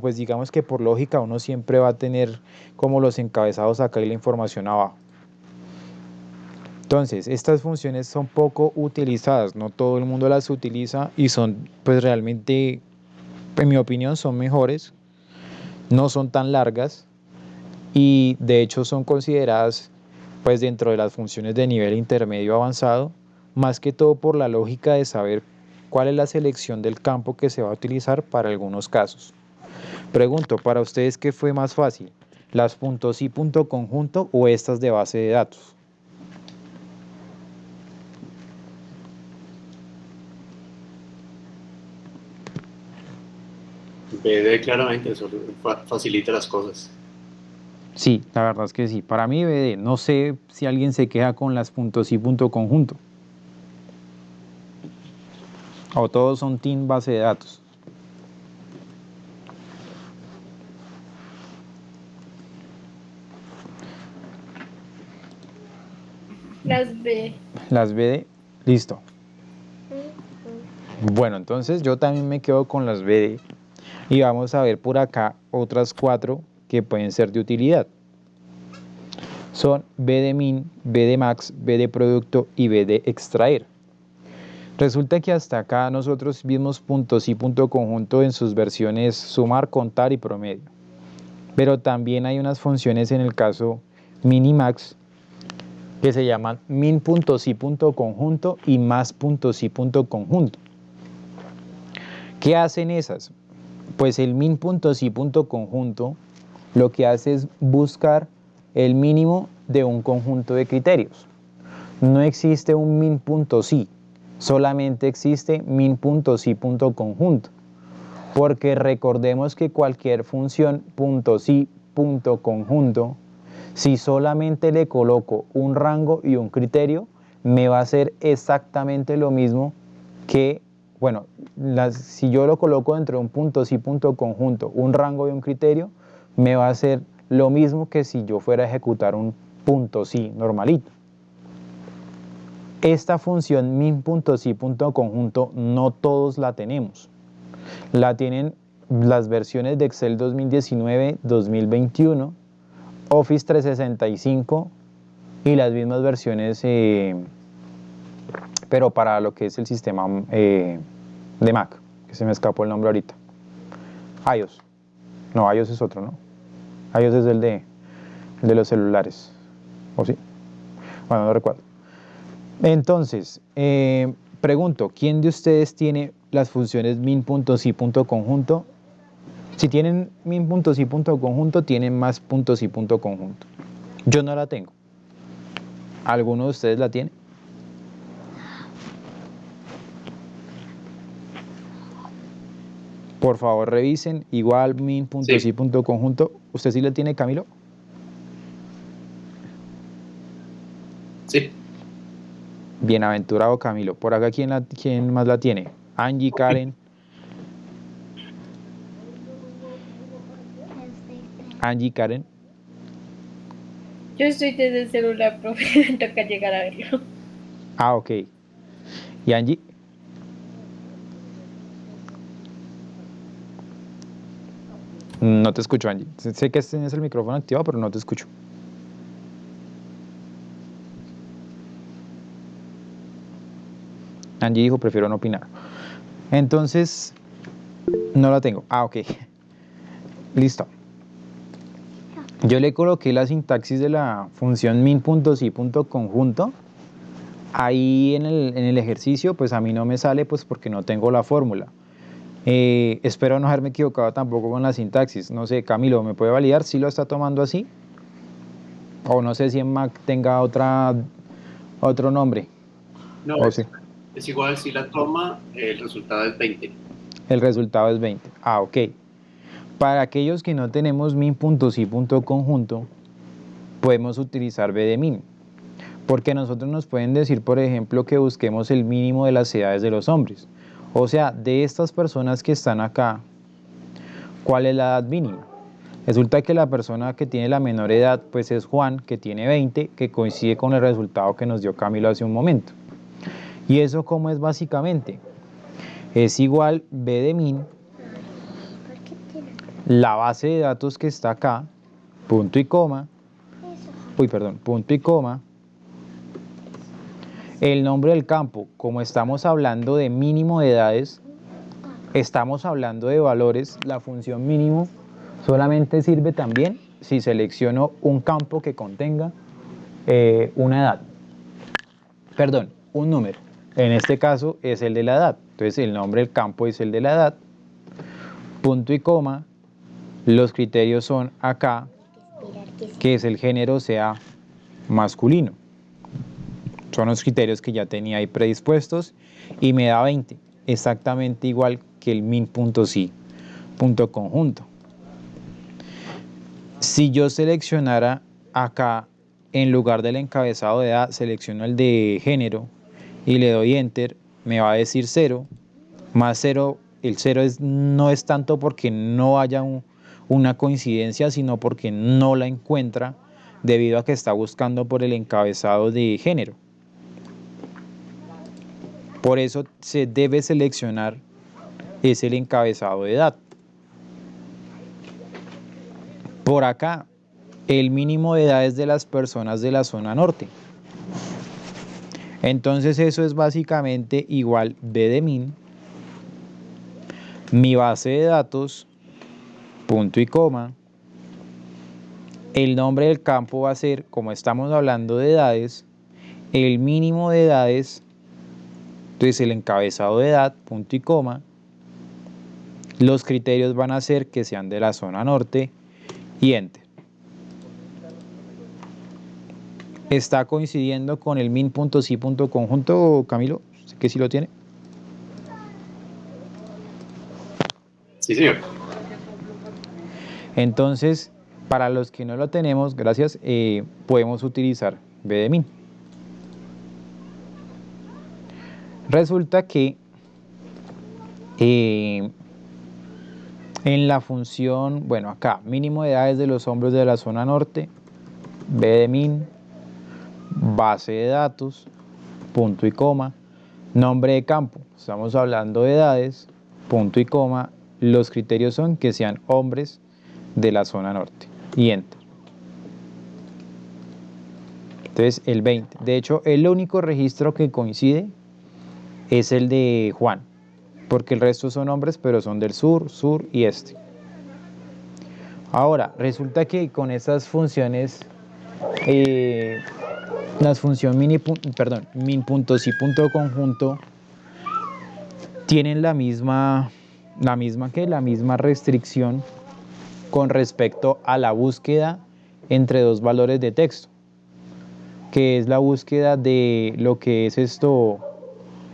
pues digamos que por lógica uno siempre va a tener como los encabezados acá y la información abajo. Entonces, estas funciones son poco utilizadas, no todo el mundo las utiliza y son, pues realmente, en mi opinión, son mejores, no son tan largas y de hecho son consideradas pues dentro de las funciones de nivel intermedio avanzado, más que todo por la lógica de saber cuál es la selección del campo que se va a utilizar para algunos casos. Pregunto, ¿para ustedes qué fue más fácil? ¿Las .si .conjunto o estas de base de datos? BD claramente eso facilita las cosas. Sí, la verdad es que sí. Para mí, BD, no sé si alguien se queja con las .si .conjunto. O todos son team base de datos. Las B. Las BD, listo. Bueno, entonces yo también me quedo con las BD. Y vamos a ver por acá otras 4 que pueden ser de utilidad. Son B de min, B de max, B de producto y B de extraer. Resulta que hasta acá nosotros vimos .si .conjunto en sus versiones sumar, contar y promedio. Pero también hay unas funciones en el caso min y max que se llaman min.si .conjunto y más.si .conjunto. ¿Qué hacen esas? Pues el min.si .conjunto lo que hace es buscar el mínimo de un conjunto de criterios. No existe un min.si, solamente existe min.si .conjunto, porque recordemos que cualquier función .si .conjunto, si solamente le coloco un rango y un criterio, me va a hacer exactamente lo mismo que, bueno, si yo lo coloco dentro de un .si .conjunto, un rango y un criterio, me va a hacer lo mismo que si yo fuera a ejecutar un .si normalito. Esta función min.si .conjunto no todos la tenemos. La tienen las versiones de Excel 2019, 2021, Office 365 y las mismas versiones, pero para lo que es el sistema de Mac, que se me escapó el nombre ahorita. iOS. No, iOS es otro, ¿no? iOS es el de los celulares. ¿O sí? Bueno, no recuerdo. Entonces, pregunto, ¿quién de ustedes tiene las funciones min.si .conjunto? Si tienen min.si .conjunto, tienen más.si .conjunto. Yo no la tengo. ¿Alguno de ustedes la tiene? Por favor, revisen. Igual min.si Sí. .conjunto. ¿Usted sí la tiene, Camilo? Sí. Bienaventurado Camilo. Por acá, ¿quién más la tiene? Angie, Karen. Angie, Karen. Yo estoy desde el celular, profe. Me toca llegar a verlo. Ah, ok. ¿Y Angie? No te escucho, Angie. Sé que tienes el micrófono activado, pero no te escucho. Angie dijo, prefiero no opinar. Entonces, no la tengo. Ah, ok. Listo. Yo le coloqué la sintaxis de la función min.si.conjunto. Ahí en el ejercicio, pues a mí no me sale, pues porque no tengo la fórmula. Espero no haberme equivocado tampoco con la sintaxis. No sé, Camilo, ¿me puede validar si lo está tomando así? O no sé si en Mac tenga otro nombre. No, O sí, es igual si la toma, el resultado es 20. el resultado es 20. Ah, ok. Para aquellos que no tenemos min.si.conjunto, podemos utilizar b de min. Porque nosotros nos pueden decir, por ejemplo, que busquemos el mínimo de las edades de los hombres. O sea, de estas personas que están acá, ¿cuál es la edad mínima? Resulta que la persona que tiene la menor edad, pues es Juan, que tiene 20, que coincide con el resultado que nos dio Camilo hace un momento. ¿Y eso cómo es básicamente? Es igual b de min, la base de datos que está acá, punto y coma, punto y coma, el nombre del campo. Como estamos hablando de mínimo de edades, estamos hablando de valores, la función mínimo solamente sirve también si selecciono un campo que contenga una edad. Perdón, un número. En este caso es el de la edad. Entonces el nombre del campo es el de la edad. Punto y coma. Los criterios son acá, que es el género sea masculino. Son los criterios que ya tenía ahí predispuestos y me da 20, exactamente igual que el min.si.conjunto. Si yo seleccionara acá, en lugar del encabezado de edad, selecciono el de género y le doy enter, me va a decir 0, más 0, el 0 no es tanto porque no haya una coincidencia, sino porque no la encuentra debido a que está buscando por el encabezado de género. Por eso se debe seleccionar es el encabezado de edad. Por acá, el mínimo de edades de las personas de la zona norte. Entonces eso es básicamente igual b de min, mi base de datos, punto y coma. El nombre del campo va a ser, como estamos hablando de edades, el mínimo de edades, entonces el encabezado de edad, punto y coma. Los criterios van a ser que sean de la zona norte y enter. ¿Está coincidiendo con el min.si.conjunto, Camilo? Sé que sí lo tiene. Sí, señor. Entonces, para los que no lo tenemos, gracias, podemos utilizar b de min. Resulta que en la función, bueno, acá, mínimo de edades de los hombres de la zona norte, b de min, base de datos, punto y coma, nombre de campo, estamos hablando de edades, punto y coma, los criterios son que sean hombres de la zona norte y enter. Entonces el 20, de hecho el único registro que coincide es el de Juan, porque el resto son hombres pero son del sur, sur y este. Ahora, resulta que con estas funciones, las funciones min.si.conjunto tienen la misma restricción con respecto a la búsqueda entre dos valores de texto, que es la búsqueda de lo que es esto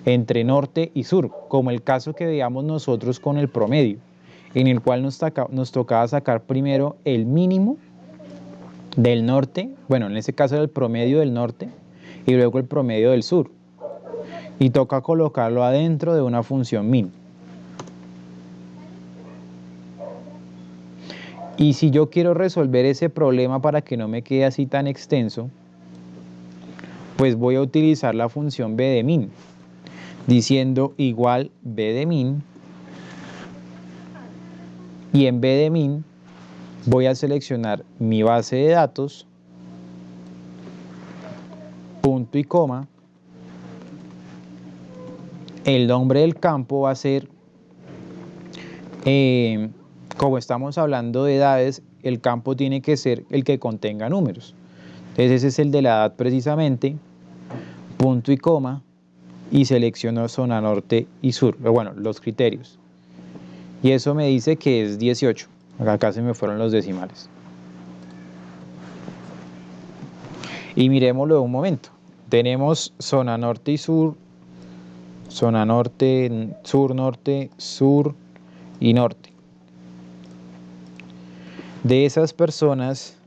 entre norte y sur, como el caso que veíamos nosotros con el promedio, en el cual nos tocaba sacar primero el mínimo del norte, bueno, en ese caso era el promedio del norte, y luego el promedio del sur. Y toca colocarlo adentro de una función min. Y si yo quiero resolver ese problema para que no me quede así tan extenso, pues voy a utilizar la función b de min, diciendo igual b de min, y en b de min voy a seleccionar mi base de datos, punto y coma, el nombre del campo va a ser, como estamos hablando de edades, el campo tiene que ser el que contenga números. Entonces ese es el de la edad precisamente, punto y coma, y selecciono zona norte y sur, bueno, los criterios. Y eso me dice que es 18. Acá se me fueron los decimales. Y miremoslo un momento. Tenemos zona norte y sur, zona norte, sur y norte. De esas personas,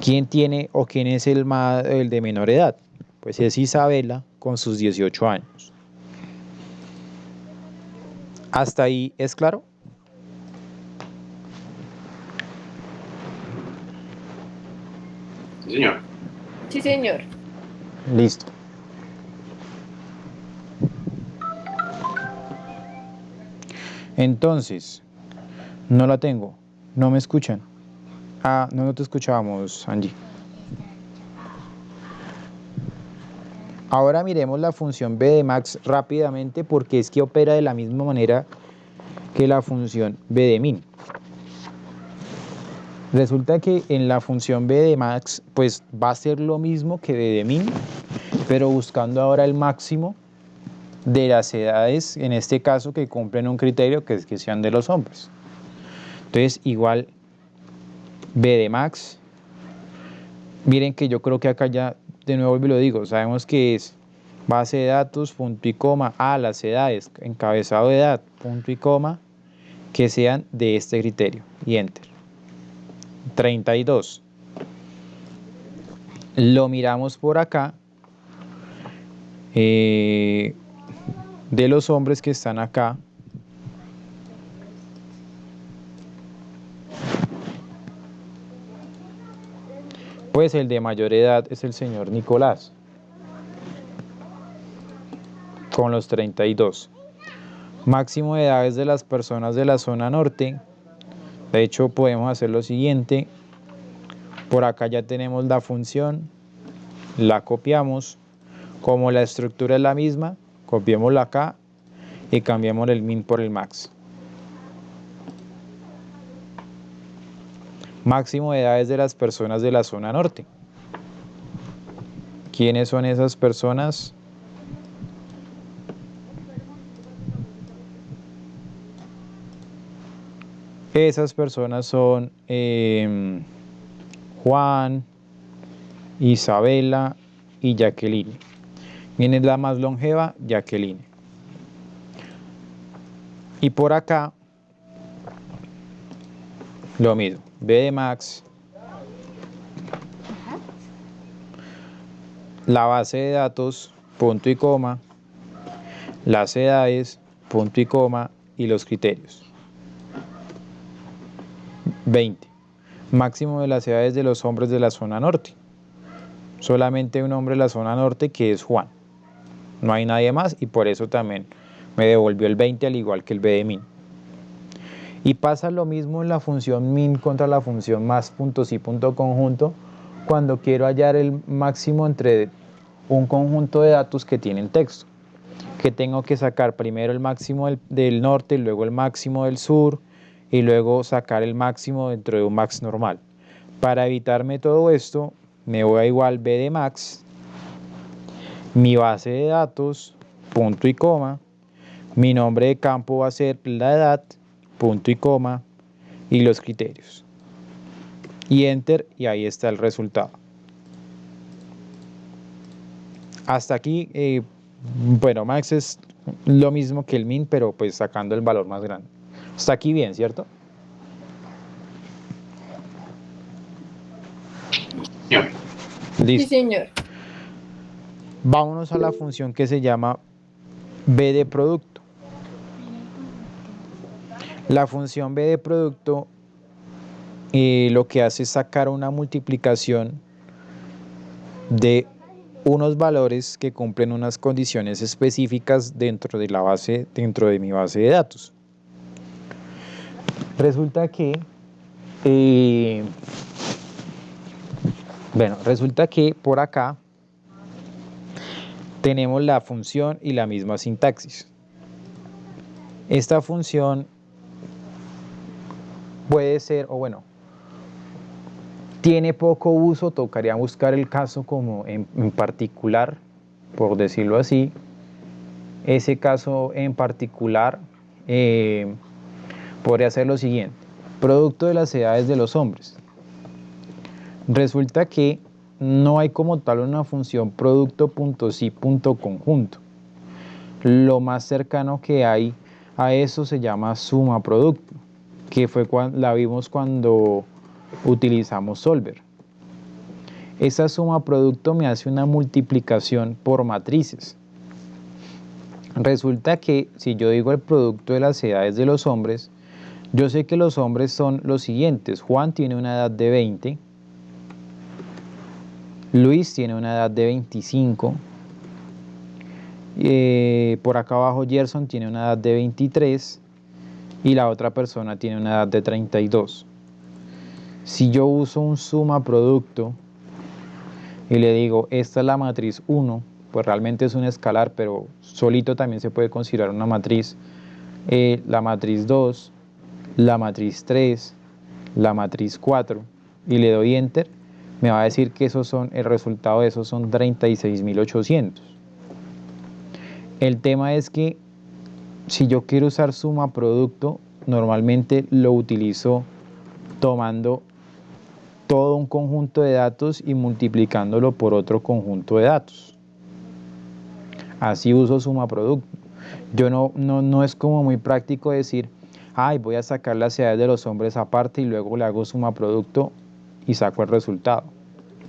¿quién tiene o quién es el de menor edad? Pues es Isabela con sus 18 años. ¿Hasta ahí es claro? Sí, señor. Sí, señor. Listo. Entonces, no la tengo. No me escuchan. Ah, no te escuchábamos, Angie. Ahora miremos la función b de max rápidamente porque es que opera de la misma manera que la función b de min. Resulta que en la función b de max pues va a ser lo mismo que b de min, pero buscando ahora el máximo de las edades, en este caso que cumplen un criterio que es que sean de los hombres. Entonces igual b de max, miren que yo creo que acá ya de nuevo lo digo, sabemos que es base de datos, punto y coma, las edades, encabezado de edad, punto y coma, que sean de este criterio, y enter. 32. Lo miramos por acá, de los hombres que están acá, pues el de mayor edad es el señor Nicolás, con los 32. Máximo de edades de las personas de la zona norte. De hecho, podemos hacer lo siguiente. Por acá ya tenemos la función, la copiamos. Como la estructura es la misma, copiémosla acá y cambiamos el min por el max. Máximo de edades de las personas de la zona norte. ¿Quiénes son esas personas? Esas personas son Juan, Isabela y Jacqueline. ¿Quién es la más longeva? Jacqueline. Y por acá, lo mismo. B de max, la base de datos, punto y coma, las edades, punto y coma, y los criterios. 20. Máximo de las edades de los hombres de la zona norte. Solamente un hombre de la zona norte que es Juan. No hay nadie más y por eso también me devolvió el 20 al igual que el b de min. Y pasa lo mismo en la función min contra la función más punto sí punto conjunto cuando quiero hallar el máximo entre un conjunto de datos que tienen texto. Que tengo que sacar primero el máximo del norte, luego el máximo del sur y luego sacar el máximo dentro de un max normal. Para evitarme todo esto, me voy a igual b de max, mi base de datos, punto y coma, mi nombre de campo va a ser la edad, punto y coma, y los criterios. Y enter, y ahí está el resultado. Hasta aquí, bueno, max es lo mismo que el min, pero pues sacando el valor más grande. Hasta aquí bien, ¿cierto? Señor. Sí, Listo. señor. Vámonos a la función que se llama b de producto. La función b de producto lo que hace es sacar una multiplicación de unos valores que cumplen unas condiciones específicas dentro de mi base de datos. Resulta que por acá tenemos la función y la misma sintaxis. Esta función puede ser, tiene poco uso, tocaría buscar el caso como en particular, por decirlo así. Ese caso en particular podría ser lo siguiente: producto de las edades de los hombres. Resulta que no hay como tal una función producto.sí.conjunto. Lo más cercano que hay a eso se llama suma producto, que fue la vimos cuando utilizamos Solver. Esa suma producto me hace una multiplicación por matrices. Resulta que si yo digo el producto de las edades de los hombres, yo sé que los hombres son los siguientes. Juan tiene una edad de 20, Luis tiene una edad de 25, por acá abajo Gerson tiene una edad de 23 y la otra persona tiene una edad de 32. Si yo uso un suma producto y le digo esta es la matriz 1, pues realmente es un escalar, pero solito también se puede considerar una matriz, la matriz 2, la matriz 3, la matriz 4, y le doy enter, me va a decir que el resultado de esos son 36.800. El tema es que si yo quiero usar suma producto, normalmente lo utilizo tomando todo un conjunto de datos y multiplicándolo por otro conjunto de datos. Así uso suma producto. Yo no es como muy práctico decir, voy a sacar las edades de los hombres aparte y luego le hago suma producto y saco el resultado.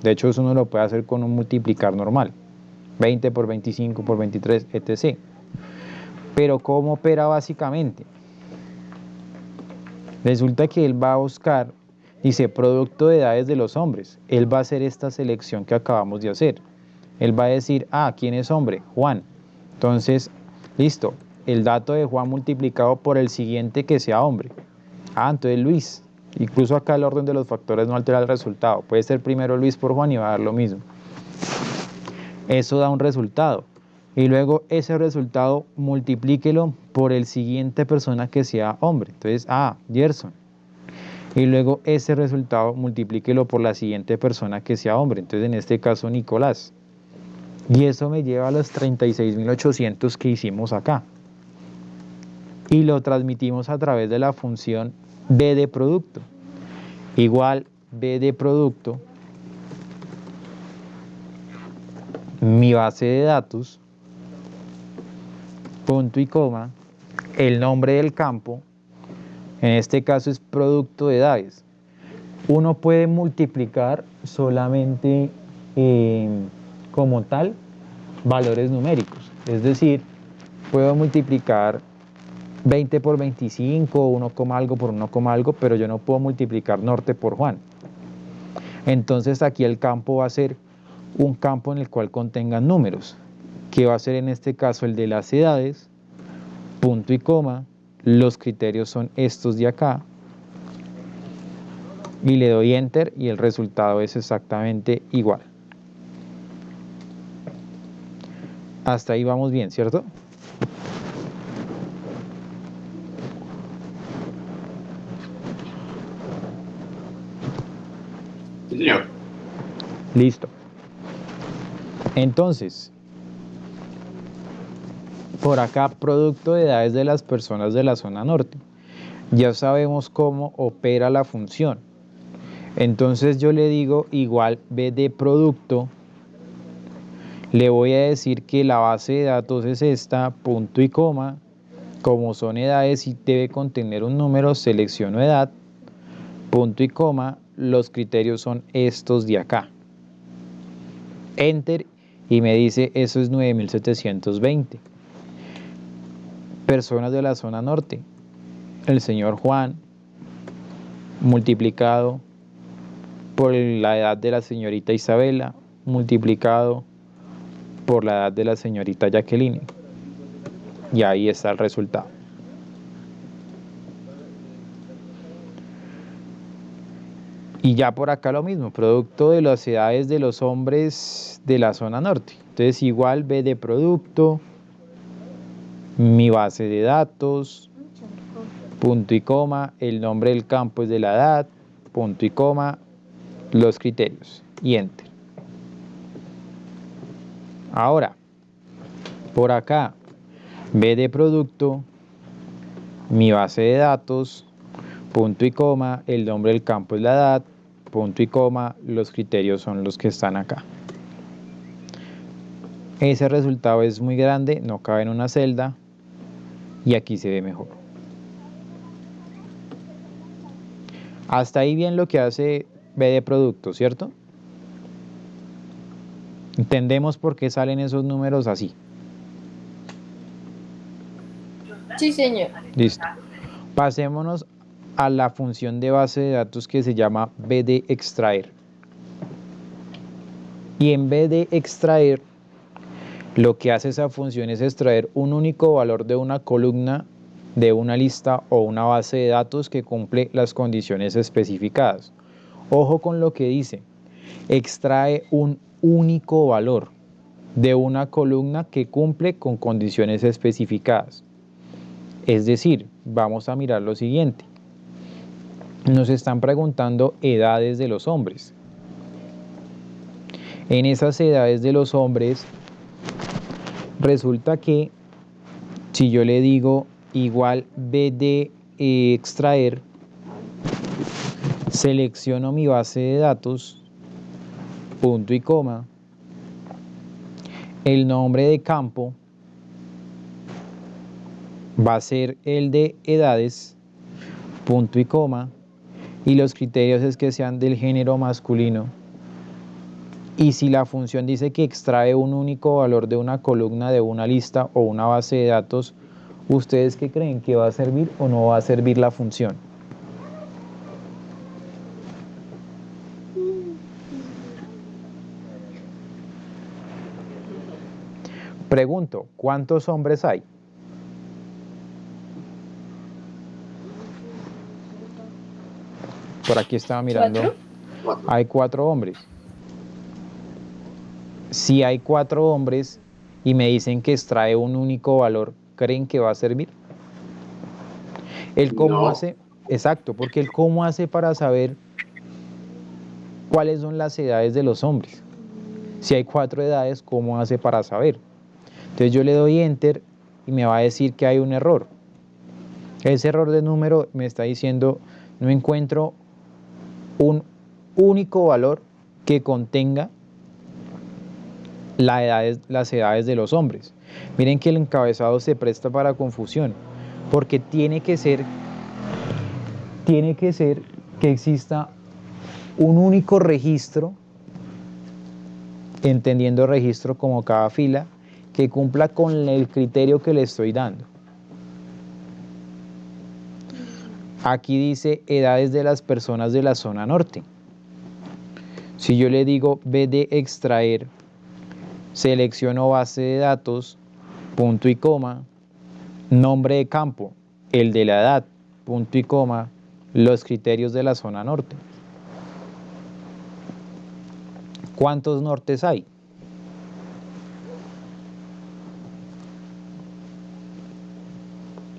De hecho, eso uno lo puede hacer con un multiplicar normal, 20 por 25 por 23, etc. Pero ¿cómo opera básicamente? Resulta que él va a buscar, dice producto de edades de los hombres. Él va a hacer esta selección que acabamos de hacer. Él va a decir, ¿quién es hombre? Juan. Entonces, listo, el dato de Juan multiplicado por el siguiente que sea hombre. Entonces Luis. Incluso acá el orden de los factores no altera el resultado. Puede ser primero Luis por Juan y va a dar lo mismo. Eso da un resultado. Y luego ese resultado multiplíquelo por el siguiente persona que sea hombre. Entonces, Gerson. Y luego ese resultado multiplíquelo por la siguiente persona que sea hombre. Entonces, en este caso, Nicolás. Y eso me lleva a los 36.800 que hicimos acá. Y lo transmitimos a través de la función b de producto. Igual b de producto, mi base de datos, punto y coma, el nombre del campo, en este caso es producto de edades. Uno puede multiplicar solamente como tal valores numéricos, es decir, puedo multiplicar 20 por 25, 1, algo por 1, algo, pero yo no puedo multiplicar Norte por Juan. Entonces aquí el campo va a ser un campo en el cual contengan números, que va a ser en este caso el de las edades, punto y coma, los criterios son estos de acá, y le doy enter y el resultado es exactamente igual. Hasta ahí vamos bien, ¿cierto? Sí, señor. Listo. Entonces, por acá, producto de edades de las personas de la zona norte. Ya sabemos cómo opera la función. Entonces yo le digo igual b de producto. Le voy a decir que la base de datos es esta, punto y coma. Como son edades y debe contener un número, selecciono edad, punto y coma. Los criterios son estos de acá. Enter y me dice eso es 9.720. Personas de la zona norte, el señor Juan multiplicado por la edad de la señorita Isabela multiplicado por la edad de la señorita Jacqueline. Y ahí está el resultado. Y ya por acá lo mismo, producto de las edades de los hombres de la zona norte. Entonces igual B de producto, mi base de datos, punto y coma, el nombre del campo es de la edad, punto y coma, los criterios y enter. Ahora, por acá, B de producto, mi base de datos, punto y coma, el nombre del campo es la edad, punto y coma, los criterios son los que están acá. Ese resultado es muy grande, no cabe en una celda y aquí se ve mejor. Hasta ahí bien lo que hace B de producto, ¿cierto? Entendemos por qué salen esos números así. Sí, señor. Listo. Pasémonos a la función de base de datos que se llama B de extraer. Y en vez de extraer, lo que hace esa función es extraer un único valor de una columna, de una lista o una base de datos que cumple las condiciones especificadas. Ojo con lo que dice, extrae un único valor de una columna que cumple con condiciones especificadas. Es decir, vamos a mirar lo siguiente. Nos están preguntando edades de los hombres. En esas edades de los hombres, resulta que si yo le digo igual B de extraer, selecciono mi base de datos, punto y coma, el nombre de campo va a ser el de edades, punto y coma, y los criterios es que sean del género masculino. Y si la función dice que extrae un único valor de una columna, de una lista o una base de datos, ¿ustedes qué creen? ¿Que va a servir o no va a servir la función? Pregunto, ¿cuántos hombres hay? Por aquí estaba mirando. ¿4? Hay 4 hombres. Si hay 4 hombres y me dicen que extrae un único valor, ¿creen que va a servir? ¿El cómo No. hace? Exacto, porque el cómo hace para saber cuáles son las edades de los hombres. Si hay 4 edades, ¿cómo hace para saber? Entonces yo le doy enter y me va a decir que hay un error. Ese error de número me está diciendo no encuentro un único valor que contenga las edades de los hombres. Miren que el encabezado se presta para confusión, porque tiene que ser que exista un único registro, entendiendo registro como cada fila, que cumpla con el criterio que le estoy dando. Aquí dice edades de las personas de la zona norte. Si yo le digo B de extraer, selecciono base de datos, punto y coma, nombre de campo, el de la edad, punto y coma, los criterios de la zona norte. ¿Cuántos nortes hay?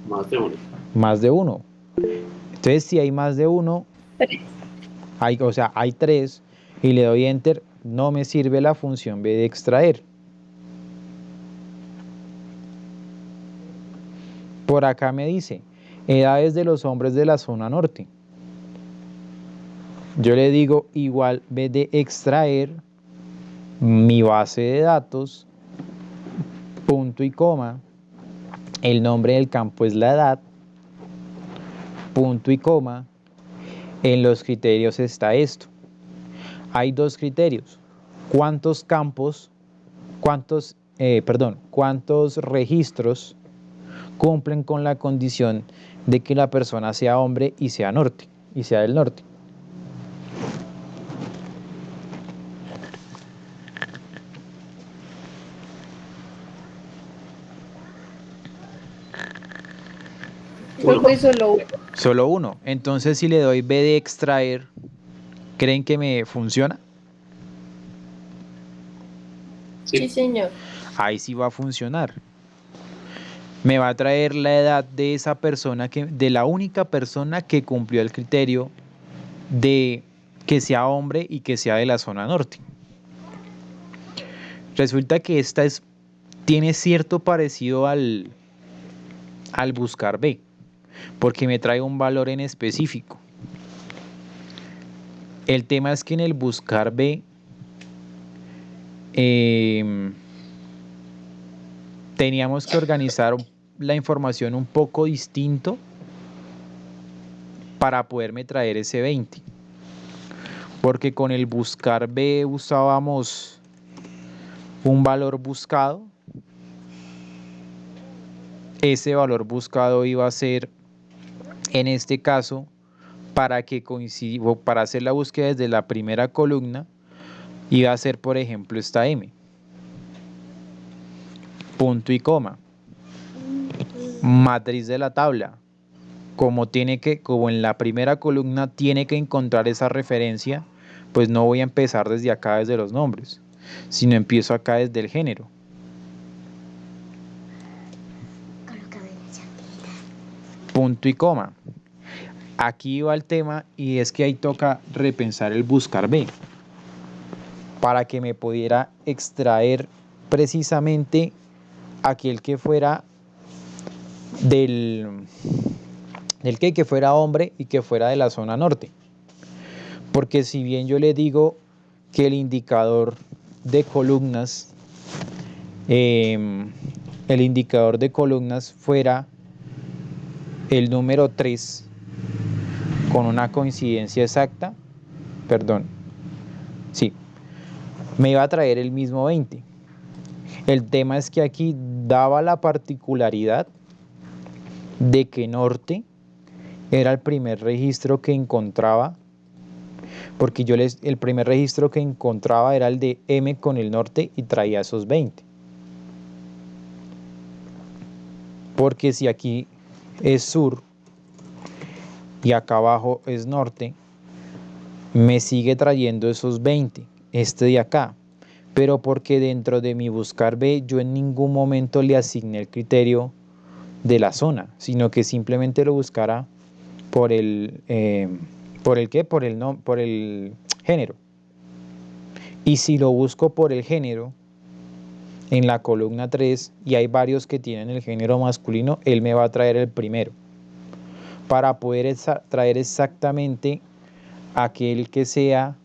Más de uno. Más de uno. Entonces, si hay más de uno, hay 3, y le doy enter, no me sirve la función B de extraer. Por acá me dice, edades de los hombres de la zona norte. Yo le digo igual B de extraer, mi base de datos, punto y coma, el nombre del campo es la edad, punto y coma, en los criterios está esto. Hay 2 criterios. ¿Cuántos campos ¿Cuántos registros cumplen con la condición de que la persona sea hombre y sea norte, y sea del norte? Creo Uno. que solo uno. Solo uno. Entonces, si le doy B de extraer, ¿creen que me funciona? Sí, Sí. señor. Ahí sí va a funcionar. Me va a traer la edad de esa persona, de la única persona que cumplió el criterio de que sea hombre y que sea de la zona norte. Resulta que tiene cierto parecido al buscar B, porque me trae un valor en específico. El tema es que en el buscar B teníamos que organizar la información un poco distinto para poderme traer ese 20. Porque con el buscar B usábamos un valor buscado. Ese valor buscado iba a ser, en este caso, para hacer la búsqueda desde la primera columna, iba a ser, por ejemplo, esta M. Punto y coma. Matriz de la tabla. Como en la primera columna tiene que encontrar esa referencia, pues no voy a empezar desde acá, desde los nombres, sino empiezo acá desde el género. Punto y coma. Aquí va el tema, y es que ahí toca repensar el buscar B para que me pudiera extraer precisamente aquel que fuera que fuera hombre y que fuera de la zona norte. Porque si bien yo le digo que el indicador de columnas fuera el número 3 con una coincidencia exacta, me iba a traer el mismo 20. El tema es que aquí daba la particularidad de que norte era el primer registro que encontraba, porque el primer registro que encontraba era el de M con el norte y traía esos 20. Porque si aquí es sur y acá abajo es norte, me sigue trayendo esos 20, este de acá. Pero porque dentro de mi buscar B yo en ningún momento le asigné el criterio de la zona, sino que simplemente lo buscara por el ¿qué? Por el género. Y si lo busco por el género, en la columna 3, y hay varios que tienen el género masculino, él me va a traer el primero, para poder traer exactamente aquel que sea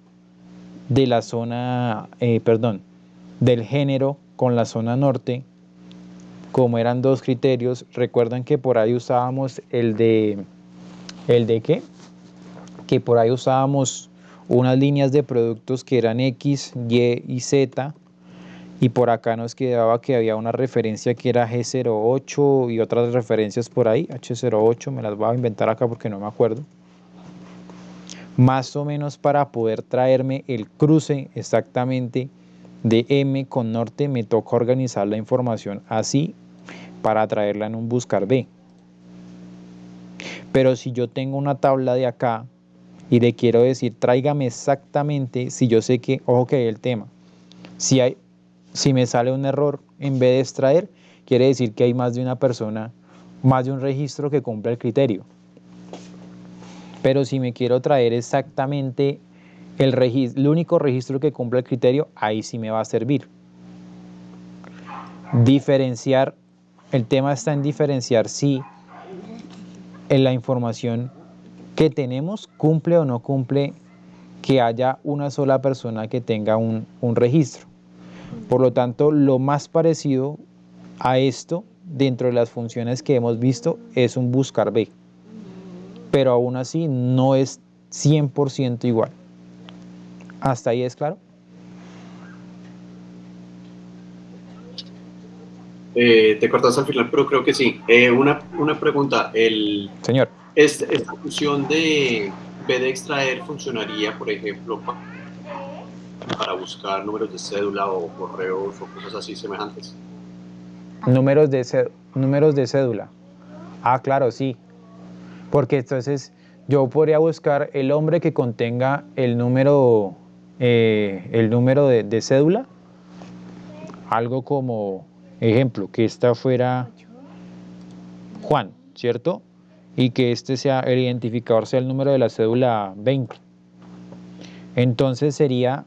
de la zona, del género con la zona norte. Como eran dos criterios, recuerdan que por ahí usábamos ¿el de qué? Que por ahí usábamos unas líneas de productos que eran X, Y y Z, y por acá nos quedaba que había una referencia que era G08 y otras referencias por ahí, H08, me las voy a inventar acá porque no me acuerdo. Más o menos para poder traerme el cruce exactamente de M con norte, me toca organizar la información así para traerla en un buscar B. Pero si yo tengo una tabla de acá y le quiero decir, tráigame exactamente, si yo sé que, ojo que hay el tema, si me sale un error en vez de extraer, quiere decir que hay más de una persona, más de un registro que cumple el criterio. Pero si me quiero traer exactamente el único registro que cumple el criterio, ahí sí me va a servir. Diferenciar, el tema está en diferenciar si en la información que tenemos cumple o no cumple que haya una sola persona que tenga un registro. Por lo tanto, lo más parecido a esto, dentro de las funciones que hemos visto, es un buscar B. Pero aún así no es 100% igual. ¿Hasta ahí es claro? Te cortaste al final, pero creo que sí. Una pregunta. Señor. Esta función de B de extraer funcionaría, por ejemplo, para buscar números de cédula o correos o cosas así semejantes. Números de cédula. Ah, claro, sí. Porque entonces yo podría buscar el hombre que contenga el número de cédula. Algo como, ejemplo, que esta fuera Juan, ¿cierto? Y que este sea el identificador, sea el número de la cédula 20. Entonces sería,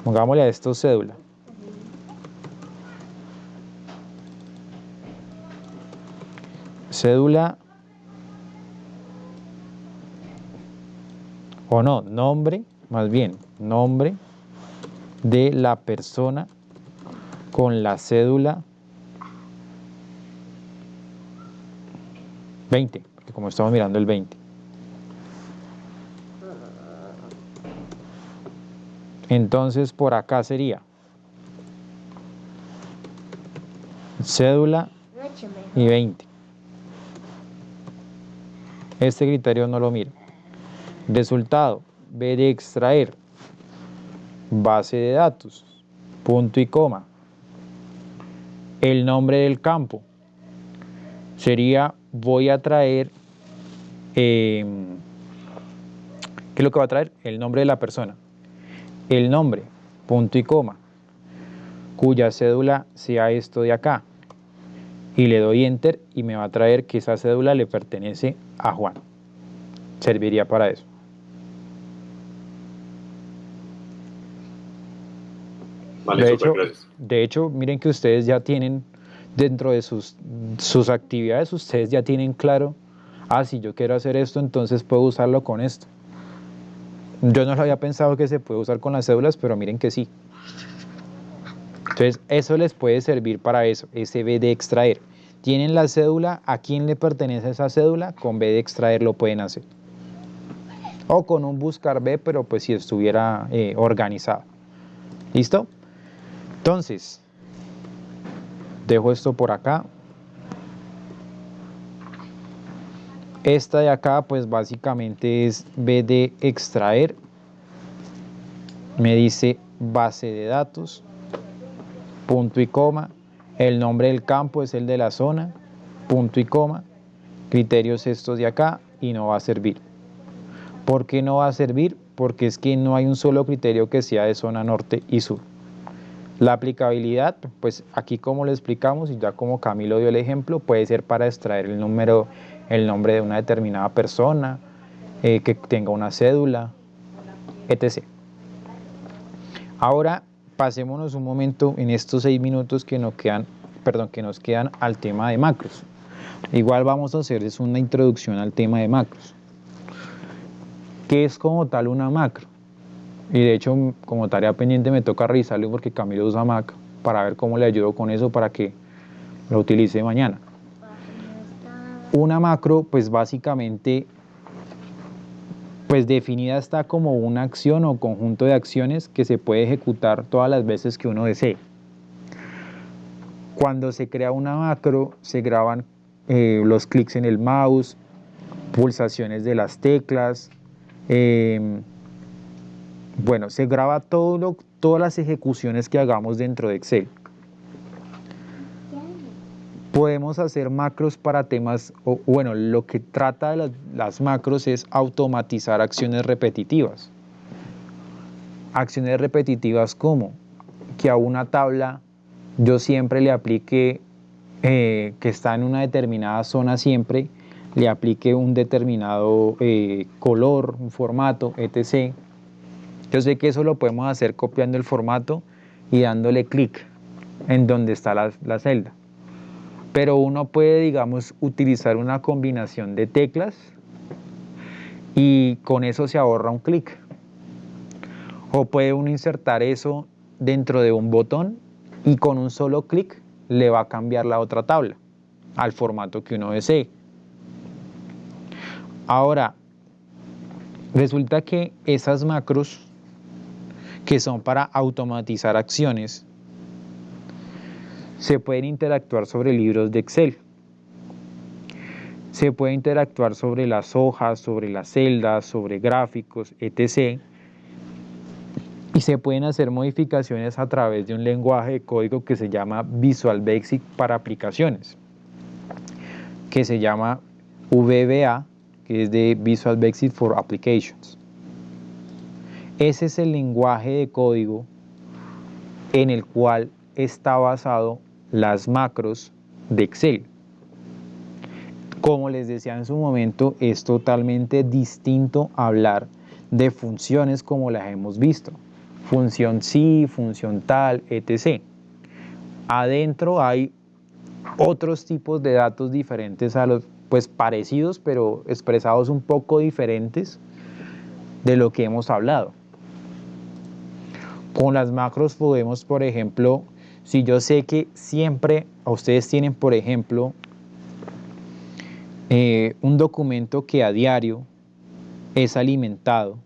pongámosle a esto cédula. Cédula, o no, nombre, más bien, nombre de la persona con la cédula 20, porque como estamos mirando el 20. Entonces por acá sería cédula y 20. Este criterio no lo mira. Resultado, B de extraer, base de datos, punto y coma. El nombre del campo sería, voy a traer, ¿qué es lo que va a traer? El nombre de la persona. El nombre, punto y coma, cuya cédula sea esto de acá. Y le doy enter y me va a traer que esa cédula le pertenece a Juan. Serviría para eso. Vale, súper, gracias. De hecho, miren que ustedes ya tienen dentro de sus actividades, ustedes ya tienen claro, si yo quiero hacer esto, entonces puedo usarlo con esto. Yo no lo había pensado que se puede usar con las cédulas, pero miren que sí. Entonces, eso les puede servir para eso, ese B de extraer. Tienen la cédula, ¿a quién le pertenece esa cédula? Con B de extraer lo pueden hacer. O con un buscar B, pero pues si estuviera organizado. ¿Listo? Entonces, dejo esto por acá. Esta de acá, pues básicamente es B de extraer. Me dice base de datos, punto y coma. El nombre del campo es el de la zona, punto y coma. Criterios estos de acá y no va a servir. ¿Por qué no va a servir? Porque es que no hay un solo criterio que sea de zona norte y sur. La aplicabilidad, pues aquí como lo explicamos y ya como Camilo dio el ejemplo, puede ser para extraer el nombre de una determinada persona, que tenga una cédula, etc. Ahora pasémonos un momento en estos 6 minutos que nos quedan al tema de macros. Igual vamos a hacerles una introducción al tema de macros. ¿Qué es como tal una macro? Y de hecho, como tarea pendiente me toca revisarlo porque Camilo usa Mac para ver cómo le ayudo con eso para que lo utilice mañana. Una macro, pues básicamente, pues definida está como una acción o conjunto de acciones que se puede ejecutar todas las veces que uno desee. Cuando se crea una macro, se graban los clics en el mouse, pulsaciones de las teclas, bueno, se graba todas las ejecuciones que hagamos dentro de Excel. Podemos hacer macros para temas, bueno, lo que trata de las macros es automatizar acciones repetitivas. Acciones repetitivas como que a una tabla yo siempre le aplique, que está en una determinada zona siempre, le aplique un determinado color, un formato, etc. Yo sé que eso lo podemos hacer copiando el formato y dándole clic en donde está la celda. Pero uno puede, digamos, utilizar una combinación de teclas y con eso se ahorra un clic. O puede uno insertar eso dentro de un botón y con un solo clic le va a cambiar la otra tabla al formato que uno desee. Ahora, resulta que esas macros que son para automatizar acciones, Se pueden interactuar sobre libros de Excel. Se puede interactuar sobre las hojas, sobre las celdas, sobre gráficos, etc. Y se pueden hacer modificaciones a través de un lenguaje de código que se llama Visual Basic para aplicaciones, que se llama VBA, que es de Visual Basic for Applications. Ese es el lenguaje de código en el cual está basado las macros de Excel. Como les decía en su momento, es totalmente distinto hablar de funciones como las hemos visto. Función sí, función tal, etc. Adentro hay otros tipos de datos diferentes a los, pues parecidos, pero expresados un poco diferentes de lo que hemos hablado. Con las macros podemos, por ejemplo, si yo sé que siempre ustedes tienen, por ejemplo, un documento que a diario es alimentado,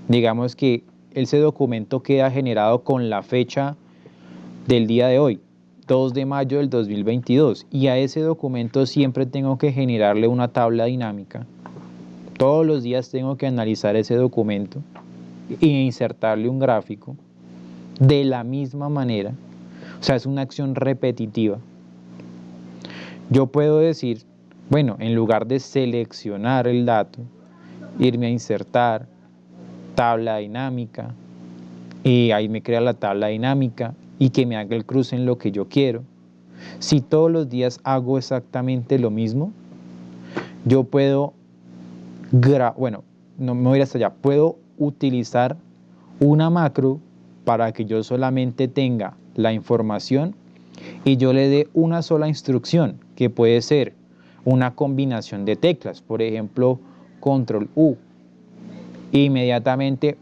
digamos que ese documento queda generado con la fecha del día de hoy, 2 de mayo del 2022, y a ese documento siempre tengo que generarle una tabla dinámica. Todos los días tengo que analizar ese documento e insertarle un gráfico de la misma manera. O sea, es una acción repetitiva. Yo puedo decir, bueno, en lugar de seleccionar el dato, irme a insertar, tabla dinámica, y ahí me crea la tabla dinámica y que me haga el cruce en lo que yo quiero. Si todos los días hago exactamente lo mismo, yo puedo, bueno, no me voy a ir hasta allá, puedo utilizar una macro para que yo solamente tenga la información y yo le dé una sola instrucción, que puede ser una combinación de teclas, por ejemplo, control U. Inmediatamente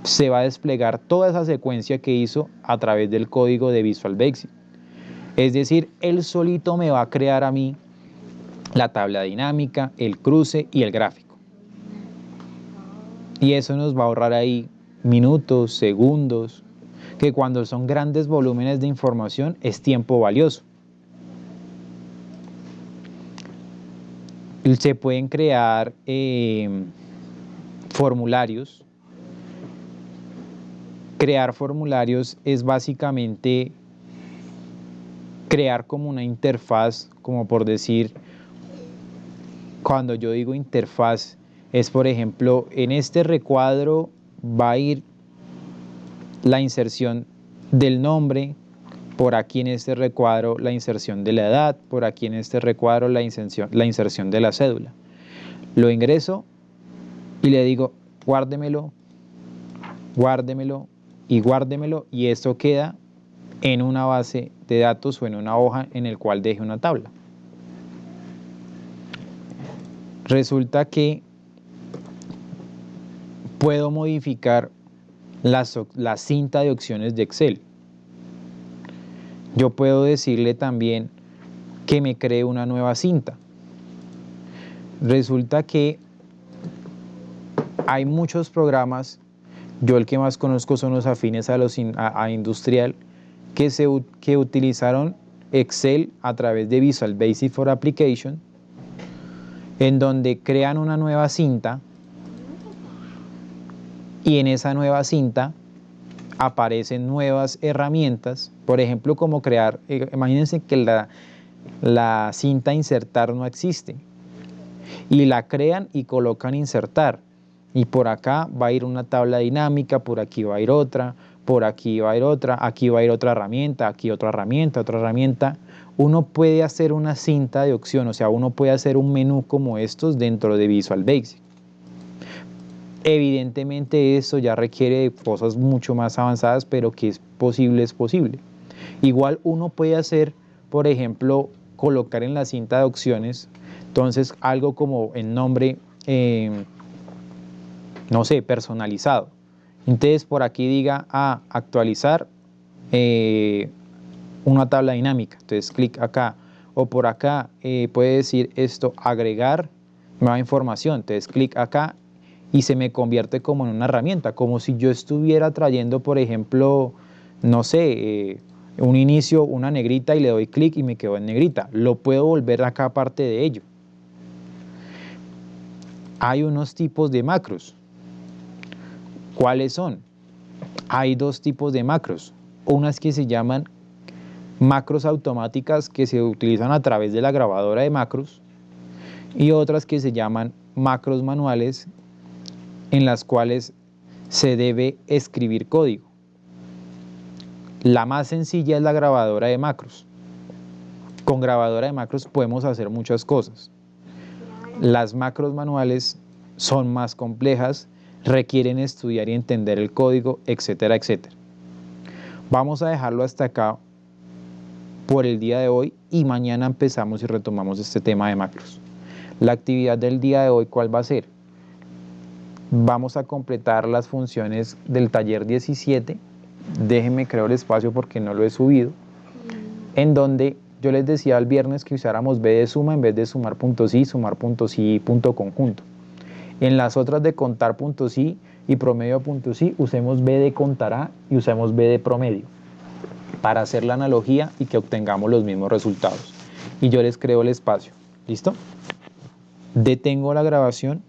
se va a desplegar toda esa secuencia que hizo a través del código de Visual Basic. Es decir, él solito me va a crear a mí la tabla dinámica, el cruce y el gráfico. Y eso nos va a ahorrar ahí minutos, segundos, que cuando son grandes volúmenes de información es tiempo valioso. Se pueden crear formularios. Crear formularios es básicamente crear como una interfaz, como por decir, cuando yo digo interfaz, es por ejemplo, en este recuadro va a ir la inserción del nombre, por aquí en este recuadro la inserción de la edad, por aquí en este recuadro la inserción de la cédula. Lo ingreso y le digo, guárdemelo, guárdemelo y guárdemelo, y esto queda en una base de datos o en una hoja en el cual deje una tabla. Resulta que puedo modificar la cinta de opciones de Excel. Yo puedo decirle también que me cree una nueva cinta. Resulta que hay muchos programas, yo el que más conozco son los afines a industrial, que utilizaron Excel a través de Visual Basic for Application, en donde crean una nueva cinta y en esa nueva cinta aparecen nuevas herramientas, por ejemplo, como crear, imagínense que la cinta insertar no existe, y la crean y colocan insertar, y por acá va a ir una tabla dinámica, por aquí va a ir otra, por aquí va a ir otra, aquí va a ir otra herramienta, aquí otra herramienta, otra herramienta. Uno puede hacer una cinta de opción, o sea, uno puede hacer un menú como estos dentro de Visual Basic. Evidentemente esto ya requiere de cosas mucho más avanzadas, pero que es posible, es posible. Igual uno puede hacer, por ejemplo, colocar en la cinta de opciones, entonces algo como el nombre, no sé, personalizado. Entonces por aquí diga actualizar una tabla dinámica, entonces clic acá, o por acá puede decir esto, agregar nueva información, entonces clic acá y se me convierte como en una herramienta, como si yo estuviera trayendo, por ejemplo, no sé, un inicio, una negrita y le doy clic y me quedo en negrita. Lo puedo volver acá aparte de ello. Hay unos tipos de macros. ¿Cuáles son? Hay dos tipos de macros. Unas que se llaman macros automáticas que se utilizan a través de la grabadora de macros y otras que se llaman macros manuales en las cuales se debe escribir código. La más sencilla es la grabadora de macros. Con grabadora de macros podemos hacer muchas cosas. Las macros manuales son más complejas, requieren estudiar y entender el código, etcétera, etcétera. Vamos a dejarlo hasta acá por el día de hoy y mañana empezamos y retomamos este tema de macros. La actividad del día de hoy, ¿cuál va a ser? Vamos a completar las funciones del taller 17. Déjenme creo el espacio porque no lo he subido. En donde yo les decía el viernes que usáramos B de suma en vez de sumar puntos y, sumar puntos y punto conjunto. En las otras de contar puntos y promedio puntos y, usemos B de contará y usemos B de promedio para hacer la analogía y que obtengamos los mismos resultados. Y yo les creo el espacio. ¿Listo? Detengo la grabación